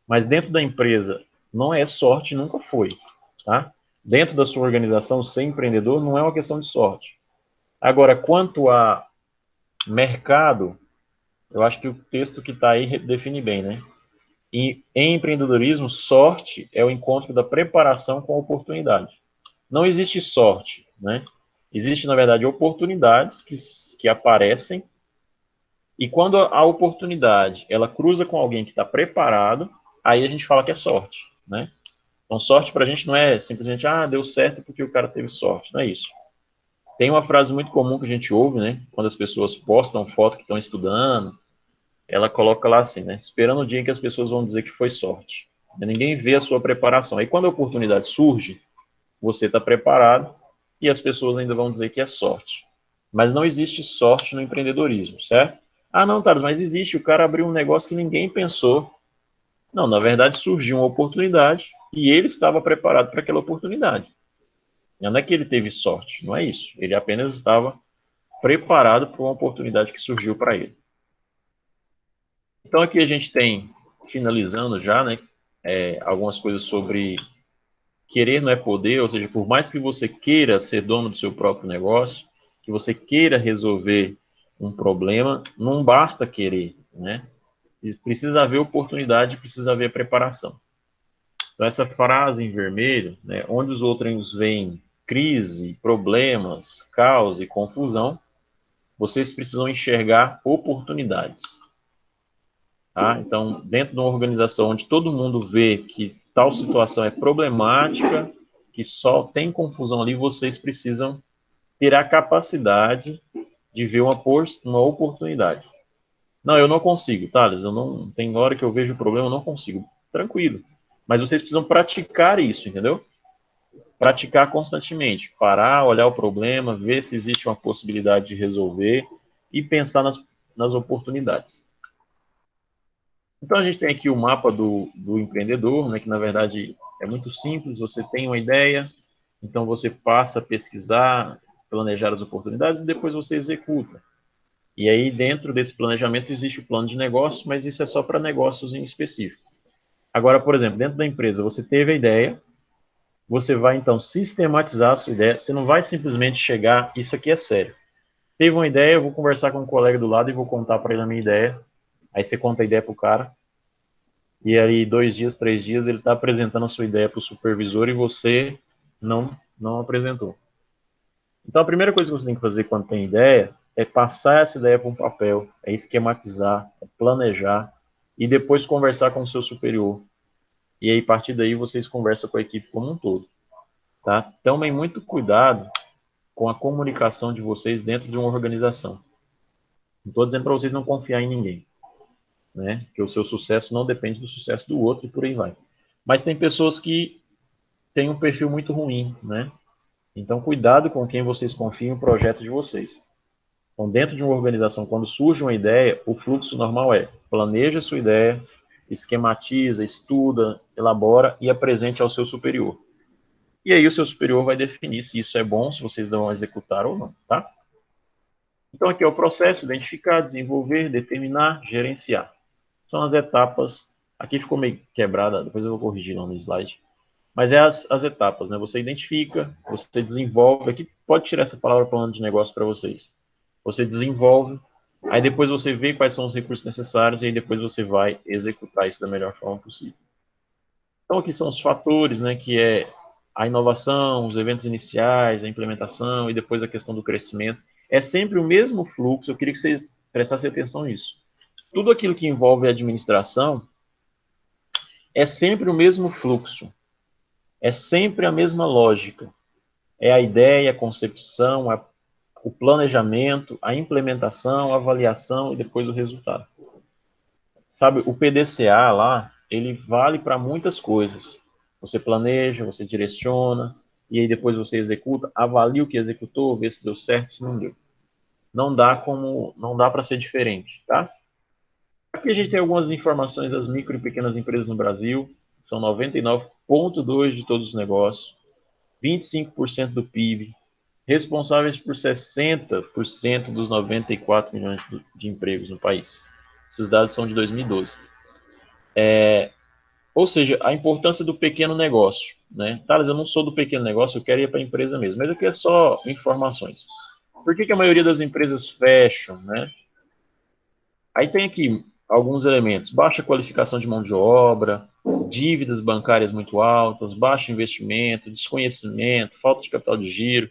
Mas dentro da empresa, não é sorte, nunca foi, tá? Dentro da sua organização, ser empreendedor não é uma questão de sorte. Agora, quanto a mercado, eu acho que o texto que está aí define bem, né? E em empreendedorismo, sorte é o encontro da preparação com a oportunidade. Não existe sorte, né? Existe, na verdade, oportunidades que aparecem, e quando a oportunidade ela cruza com alguém que está preparado, aí a gente fala que é sorte, né? Então, sorte para a gente não é simplesmente, deu certo porque o cara teve sorte, não é isso. Tem uma frase muito comum que a gente ouve, né? Quando as pessoas postam foto que estão estudando, ela coloca lá assim, né? Esperando o dia em que as pessoas vão dizer que foi sorte. Ninguém vê a sua preparação. Aí quando a oportunidade surge, você está preparado e as pessoas ainda vão dizer que é sorte. Mas não existe sorte no empreendedorismo, certo? Não, Thales, mas existe. O cara abriu um negócio que ninguém pensou. Não, na verdade surgiu uma oportunidade e ele estava preparado para aquela oportunidade. Não é que ele teve sorte, não é isso. Ele apenas estava preparado para uma oportunidade que surgiu para ele. Então aqui a gente tem, finalizando já, né, algumas coisas sobre querer não é poder, ou seja, por mais que você queira ser dono do seu próprio negócio, que você queira resolver um problema, não basta querer, né? Precisa haver oportunidade, precisa haver preparação. Então essa frase em vermelho, né, onde os outros veem crise, problemas, caos e confusão, vocês precisam enxergar oportunidades. Tá? Então, dentro de uma organização onde todo mundo vê que tal situação é problemática, que só tem confusão ali, vocês precisam ter a capacidade de ver uma oportunidade. Não, eu não consigo, Thales, tem hora que eu vejo o problema, eu não consigo. Tranquilo. Mas vocês precisam praticar isso, entendeu? Praticar constantemente. Parar, olhar o problema, ver se existe uma possibilidade de resolver e pensar nas oportunidades. Então, a gente tem aqui o mapa do empreendedor, né, que, na verdade, é muito simples. Você tem uma ideia, então você passa a pesquisar, planejar as oportunidades e depois você executa. E aí, dentro desse planejamento, existe o plano de negócio, mas isso é só para negócios em específico. Agora, por exemplo, dentro da empresa, você teve a ideia, você vai, então, sistematizar a sua ideia. Você não vai simplesmente chegar, isso aqui é sério. Teve uma ideia, eu vou conversar com um colega do lado e vou contar para ele a minha ideia. Aí você conta a ideia para o cara. E aí, 2 dias, 3 dias, ele está apresentando a sua ideia para o supervisor e você não apresentou. Então, a primeira coisa que você tem que fazer quando tem ideia é passar essa ideia para um papel, é esquematizar, é planejar e depois conversar com o seu superior. E aí, a partir daí, vocês conversam com a equipe como um todo. Tá? Tomem muito cuidado com a comunicação de vocês dentro de uma organização. Não estou dizendo para vocês não confiar em ninguém, né? Que o seu sucesso não depende do sucesso do outro e por aí vai. Mas tem pessoas que têm um perfil muito ruim, né? Então, cuidado com quem vocês confiam no projeto de vocês. Então, dentro de uma organização, quando surge uma ideia, o fluxo normal é planeja a sua ideia, esquematiza, estuda, elabora e apresente ao seu superior. E aí o seu superior vai definir se isso é bom, se vocês vão executar ou não, tá? Então, aqui é o processo: identificar, desenvolver, determinar, gerenciar. São as etapas. Aqui ficou meio quebrada, depois eu vou corrigir lá no slide. Mas é as etapas, né? Você identifica, você desenvolve. Aqui pode tirar essa palavra plano de negócio para vocês. Você desenvolve, Aí depois você vê quais são os recursos necessários e aí depois você vai executar isso da melhor forma possível. Então aqui são os fatores, né, que é a inovação, os eventos iniciais, a implementação e depois a questão do crescimento. É sempre o mesmo fluxo, eu queria que vocês prestassem atenção nisso. Tudo aquilo que envolve a administração é sempre o mesmo fluxo, é sempre a mesma lógica. É a ideia, a concepção, o planejamento, a implementação, a avaliação e depois o resultado. Sabe, o PDCA lá, ele vale para muitas coisas. Você planeja, você direciona, e aí depois você executa, avalia o que executou, vê se deu certo, se não deu. Não dá para ser diferente, tá? Aqui a gente tem algumas informações das micro e pequenas empresas no Brasil, são 99,2% de todos os negócios, 25% do PIB, responsáveis por 60% dos 94 milhões de empregos no país. Esses dados são de 2012. Ou seja, a importância do pequeno negócio, né? Thales, eu não sou do pequeno negócio, eu quero ir para a empresa mesmo. Mas aqui é só informações. Por que a maioria das empresas fecham, né? Aí tem aqui alguns elementos. Baixa qualificação de mão de obra, dívidas bancárias muito altas, baixo investimento, desconhecimento, falta de capital de giro.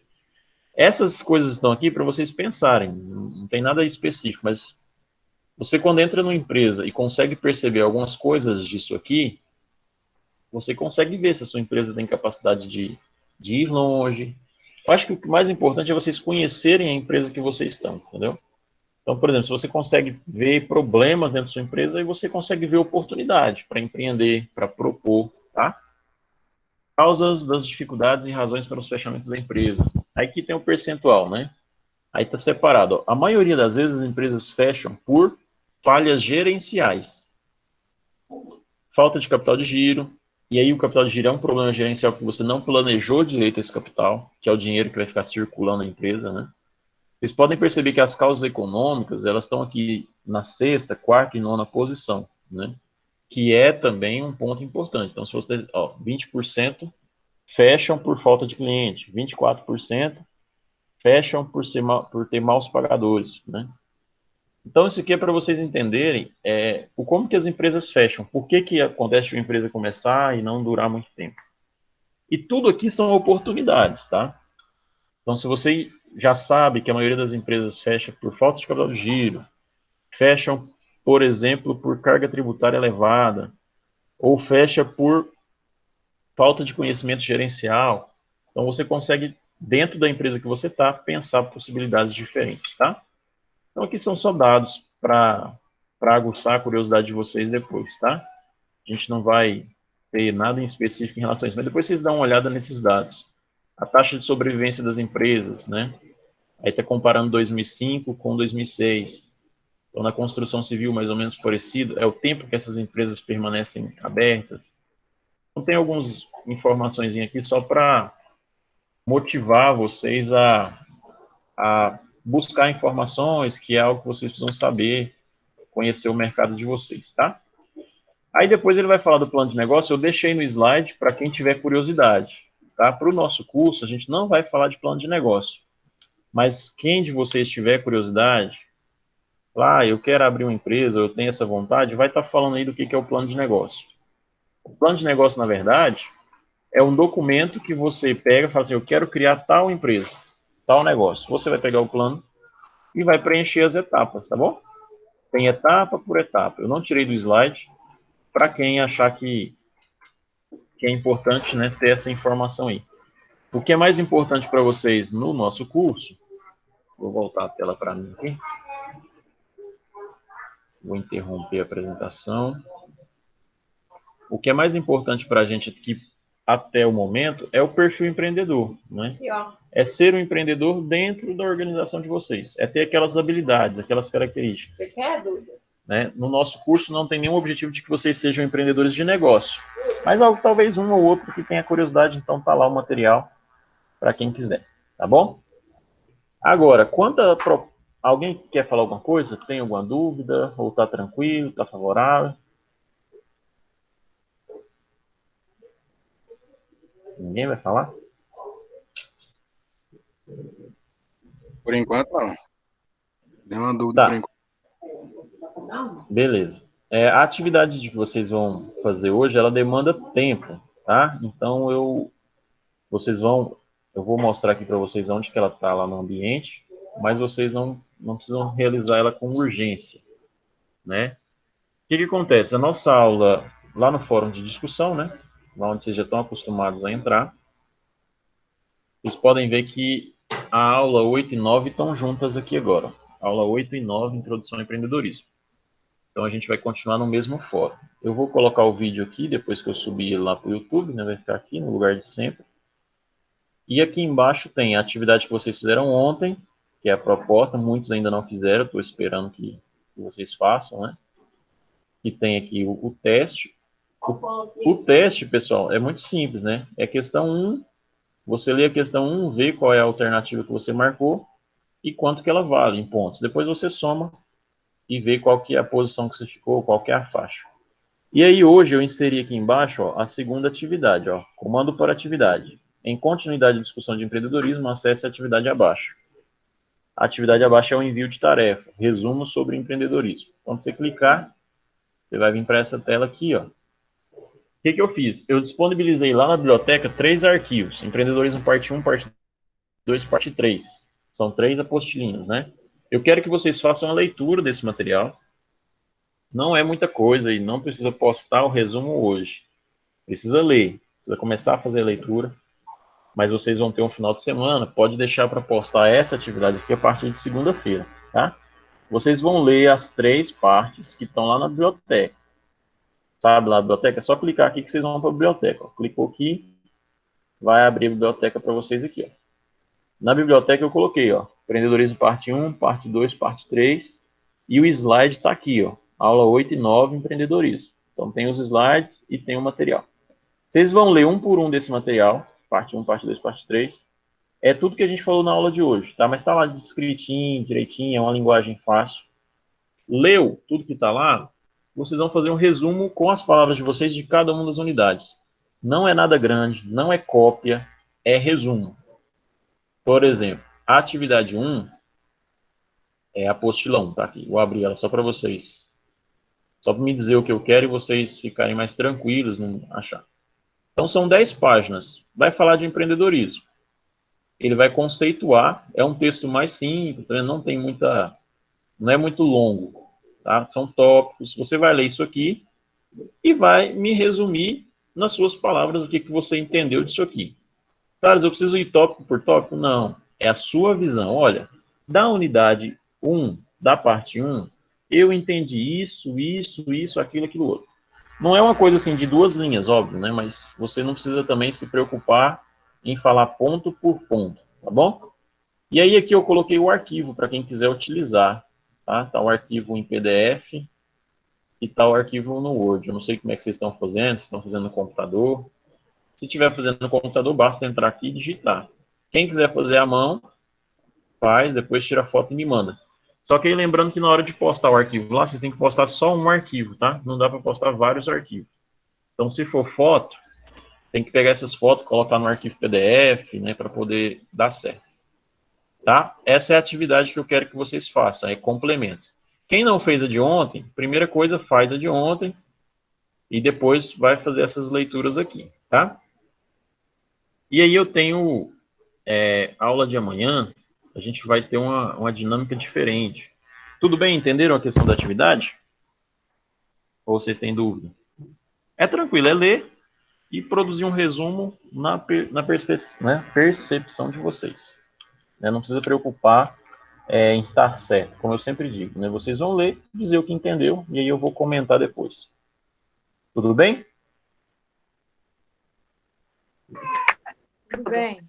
Essas coisas estão aqui para vocês pensarem. Não tem nada específico, mas você quando entra numa empresa e consegue perceber algumas coisas disso aqui, você consegue ver se a sua empresa tem capacidade de ir longe. Eu acho que o mais importante é vocês conhecerem a empresa que vocês estão, entendeu? Então, por exemplo, se você consegue ver problemas dentro da sua empresa, aí você consegue ver oportunidade para empreender, para propor, tá? Causas das dificuldades e razões para os fechamentos da empresa. Aí que tem o percentual, né? Aí está separado. Ó. A maioria das vezes as empresas fecham por falhas gerenciais. Falta de capital de giro. E aí o capital de giro é um problema gerencial porque você não planejou direito esse capital, que é o dinheiro que vai ficar circulando na empresa, né? Vocês podem perceber que as causas econômicas, elas estão aqui na sexta, quarta e nona posição, né? Que é também um ponto importante. Então, se você, ó, 20% fecham por falta de cliente, 24% fecham por ter maus pagadores, né? Então, isso aqui é para vocês entenderem o como que as empresas fecham, por que acontece de uma empresa começar e não durar muito tempo. E tudo aqui são oportunidades, tá? Então, se você já sabe que a maioria das empresas fecha por falta de capital de giro, fecham, por exemplo, por carga tributária elevada, ou fecha por falta de conhecimento gerencial, então você consegue, dentro da empresa que você está, pensar possibilidades diferentes, tá? Então, aqui são só dados para aguçar a curiosidade de vocês depois, tá? A gente não vai ter nada em específico em relação a isso, mas depois vocês dão uma olhada nesses dados. A taxa de sobrevivência das empresas, né? Aí está comparando 2005 com 2006. Então, na construção civil, mais ou menos parecido, é o tempo que essas empresas permanecem abertas. Então, tem algumas informações aqui só para motivar vocês a buscar informações, que é algo que vocês precisam saber, conhecer o mercado de vocês, tá? Aí depois ele vai falar do plano de negócio, eu deixei no slide para quem tiver curiosidade, tá? Para o nosso curso, a gente não vai falar de plano de negócio, mas quem de vocês tiver curiosidade, eu quero abrir uma empresa, eu tenho essa vontade, vai estar falando aí do que é o plano de negócio. O plano de negócio, na verdade, é um documento que você pega e fala assim, eu quero criar tal empresa, tal negócio. Você vai pegar o plano e vai preencher as etapas, tá bom? Tem etapa por etapa. Eu não tirei do slide para quem achar que é importante, né, ter essa informação aí. O que é mais importante para vocês no nosso curso, vou voltar a tela para mim aqui, vou interromper a apresentação. O que é mais importante para a gente aqui, até o momento, é o perfil empreendedor, né? É ser um empreendedor dentro da organização de vocês. É ter aquelas habilidades, aquelas características. Você quer, Duda? Né? No nosso curso não tem nenhum objetivo de que vocês sejam empreendedores de negócio. Mas talvez um ou outro que tenha curiosidade, então tá lá o material para quem quiser. Tá bom? Agora, alguém quer falar alguma coisa? Tem alguma dúvida? Ou tá tranquilo? Tá favorável? Ninguém vai falar? Por enquanto, não. Deu uma dúvida por Tá. enquanto. Beleza. A atividade que vocês vão fazer hoje, ela demanda tempo, tá? Então, eu vou mostrar aqui para vocês onde que ela está lá no ambiente, mas vocês não precisam realizar ela com urgência, né? O que acontece? A nossa aula lá no fórum de discussão, né? Lá onde vocês já estão acostumados a entrar, vocês podem ver que a aula 8 e 9 estão juntas aqui agora. Aula 8 e 9, Introdução ao Empreendedorismo. Então, a gente vai continuar no mesmo fórum. Eu vou colocar o vídeo aqui, depois que eu subir ele lá para o YouTube, né? Vai ficar aqui no lugar de sempre. E aqui embaixo tem a atividade que vocês fizeram ontem, que é a proposta. Muitos ainda não fizeram, estou esperando que vocês façam, né? E tem aqui o teste. O teste, pessoal, é muito simples, né? É questão 1, você lê a questão 1, vê qual é a alternativa que você marcou e quanto que ela vale em pontos. Depois você soma e vê qual que é a posição que você ficou, qual que é a faixa. E aí hoje eu inseri aqui embaixo, ó, a segunda atividade, ó, comando por atividade. Em continuidade de discussão de empreendedorismo, acesse a atividade abaixo. A atividade abaixo é o envio de tarefa, resumo sobre empreendedorismo. Quando você clicar, você vai vir para essa tela aqui, ó. O que eu fiz? Eu disponibilizei lá na biblioteca 3 arquivos. Empreendedorismo parte 1, parte 2, parte 3. São 3 apostilinhas, né? Eu quero que vocês façam a leitura desse material. Não é muita coisa e não precisa postar o resumo hoje. Precisa ler, precisa começar a fazer a leitura. Mas vocês vão ter um final de semana, pode deixar para postar essa atividade aqui a partir de segunda-feira, tá? Vocês vão ler as 3 partes que estão lá na biblioteca. Sabe lá a biblioteca? É só clicar aqui que vocês vão para a biblioteca. Ó. Clicou aqui, vai abrir a biblioteca para vocês aqui. Ó. Na biblioteca eu coloquei, ó, empreendedorismo parte 1, parte 2, parte 3, e o slide está aqui, ó, aula 8 e 9, empreendedorismo. Então tem os slides e tem o material. Vocês vão ler um por um desse material, parte 1, parte 2, parte 3. É tudo que a gente falou na aula de hoje, tá? Mas está lá escritinho, direitinho, é uma linguagem fácil. Leu tudo que está lá, vocês vão fazer um resumo com as palavras de vocês de cada uma das unidades. Não é nada grande, não é cópia, é resumo. Por exemplo, a atividade 1 é a apostila 1, tá aqui. Vou abrir ela só para vocês. Só para me dizer o que eu quero e vocês ficarem mais tranquilos, não achar. Então, são 10 páginas. Vai falar de empreendedorismo. Ele vai conceituar. É um texto mais simples, não tem muita... Não é muito longo, tá? São tópicos. Você vai ler isso aqui e vai me resumir nas suas palavras o que você entendeu disso aqui. Carlos, eu preciso ir tópico por tópico? Não. É a sua visão. Olha, da unidade 1, da parte 1, eu entendi isso, aquilo outro. Não é uma coisa assim de 2 linhas, óbvio, né? Mas você não precisa também se preocupar em falar ponto por ponto, tá bom? E aí aqui eu coloquei o arquivo para quem quiser utilizar, tá? Tá o arquivo em PDF e tá o arquivo no Word. Eu não sei como é que vocês estão fazendo, se estão fazendo no computador. Se estiver fazendo no computador, basta entrar aqui e digitar. Quem quiser fazer à mão, faz, depois tira a foto e me manda. Só que aí lembrando que na hora de postar o arquivo lá, vocês têm que postar só um arquivo, tá? Não dá para postar vários arquivos. Então, se for foto, tem que pegar essas fotos, colocar no arquivo PDF, né, para poder dar certo. Tá? Essa é a atividade que eu quero que vocês façam, é complemento. Quem não fez a de ontem, primeira coisa, faz a de ontem e depois vai fazer essas leituras aqui, tá? E aí eu tenho aula de amanhã, a gente vai ter uma dinâmica diferente. Tudo bem? Entenderam a questão da atividade? Ou vocês têm dúvida? É tranquilo, é ler e produzir um resumo na percepção de vocês. Não precisa preocupar em estar certo, como eu sempre digo. Né? Vocês vão ler, dizer o que entendeu, e aí eu vou comentar depois. Tudo bem? Tudo bem.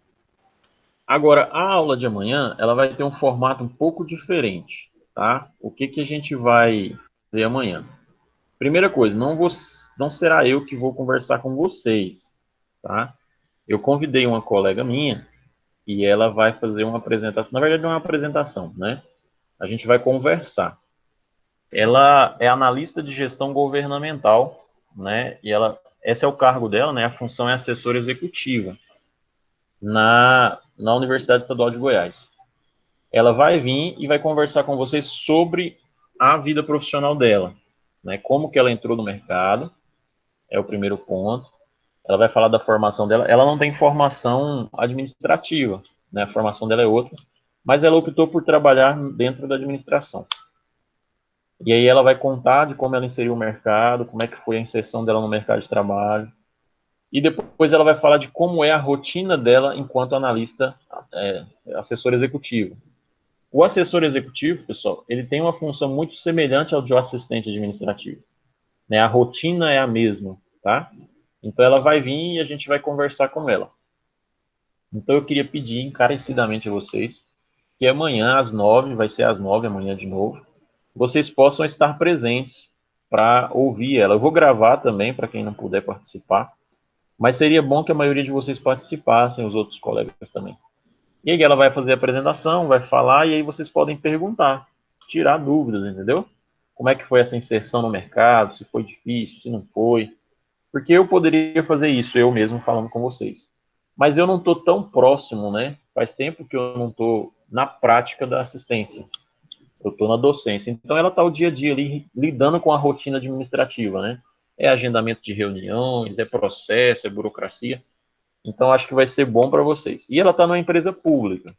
Agora, a aula de amanhã, ela vai ter um formato um pouco diferente, tá? O que a gente vai fazer amanhã? Primeira coisa, não será eu que vou conversar com vocês, tá? Eu convidei uma colega minha e ela vai fazer uma apresentação. Na verdade, não é uma apresentação, né? A gente vai conversar. Ela é analista de gestão governamental, né? E esse é o cargo dela, né? A função é assessora executiva na Universidade Estadual de Goiás. Ela vai vir e vai conversar com vocês sobre a vida profissional dela, né? Como que ela entrou no mercado, é o primeiro ponto. Ela vai falar da formação dela. Ela não tem formação administrativa, né? A formação dela é outra, mas ela optou por trabalhar dentro da administração. E aí ela vai contar de como ela inseriu o mercado, como é que foi a inserção dela no mercado de trabalho. E depois ela vai falar de como é a rotina dela enquanto analista, assessor executivo. O assessor executivo, pessoal, ele tem uma função muito semelhante ao de um assistente administrativo, né? A rotina é a mesma, tá? Então ela vai vir e a gente vai conversar com ela. Então eu queria pedir encarecidamente a vocês que amanhã às 9, vai ser às 9 amanhã de novo, vocês possam estar presentes para ouvir ela. Eu vou gravar também para quem não puder participar, mas seria bom que a maioria de vocês participassem, os outros colegas também. E aí ela vai fazer a apresentação, vai falar, e aí vocês podem perguntar, tirar dúvidas, entendeu? Como é que foi essa inserção no mercado, se foi difícil, se não foi. Porque eu poderia fazer isso, eu mesmo falando com vocês. Mas eu não estou tão próximo, né? Faz tempo que eu não estou na prática da assistência. Eu estou na docência. Então ela está o dia a dia ali lidando com a rotina administrativa, né? É agendamento de reuniões, é processo, é burocracia. Então acho que vai ser bom para vocês. E ela está numa empresa pública,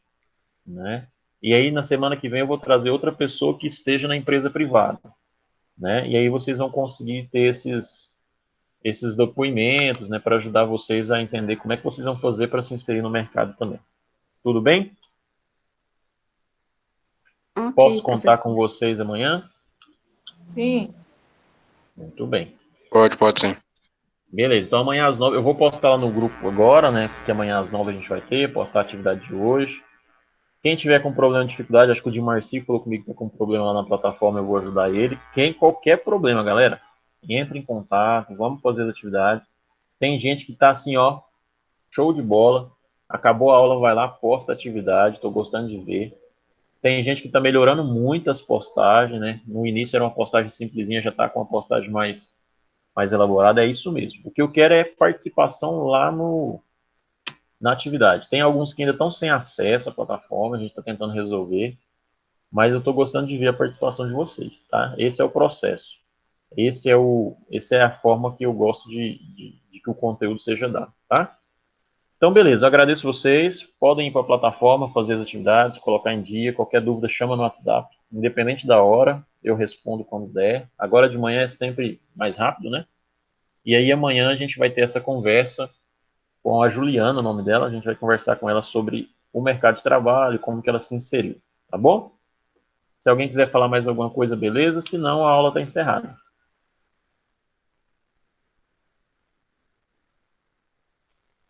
né? E aí na semana que vem eu vou trazer outra pessoa que esteja na empresa privada, né? E aí vocês vão conseguir ter esses depoimentos, né, para ajudar vocês a entender como é que vocês vão fazer para se inserir no mercado também. Tudo bem? Posso Ok, contar professor. com vocês amanhã? Sim. Muito bem. Pode sim. Beleza, então amanhã às 9, eu vou postar lá no grupo agora, né, que amanhã às 9 a gente vai ter, postar a atividade de hoje. Quem tiver com problema, dificuldade, acho que o Di Marci falou comigo que está com problema lá na plataforma, eu vou ajudar ele. Qualquer problema, galera, entre em contato, vamos fazer as atividades. Tem gente que está assim, ó, show de bola. Acabou a aula, vai lá, posta a atividade, estou gostando de ver. Tem gente que está melhorando muito as postagens, né? No início era uma postagem simplesinha, já está com uma postagem mais elaborada, é isso mesmo. O que eu quero é participação lá na atividade. Tem alguns que ainda estão sem acesso à plataforma, a gente está tentando resolver, mas eu estou gostando de ver a participação de vocês, tá? Esse é o processo. Essa é a forma que eu gosto de que o conteúdo seja dado, tá? Então, beleza, eu agradeço vocês. Podem ir para a plataforma, fazer as atividades, colocar em dia. Qualquer dúvida, chama no WhatsApp. Independente da hora, eu respondo quando der. Agora de manhã é sempre mais rápido, né? E aí amanhã a gente vai ter essa conversa com a Juliana, o nome dela. A gente vai conversar com ela sobre o mercado de trabalho, como que ela se inseriu, tá bom? Se alguém quiser falar mais alguma coisa, beleza. Se não, a aula está encerrada.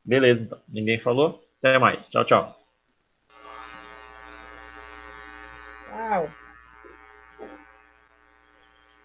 Beleza, então. Ninguém falou? Até mais. Tchau, tchau. Tchau.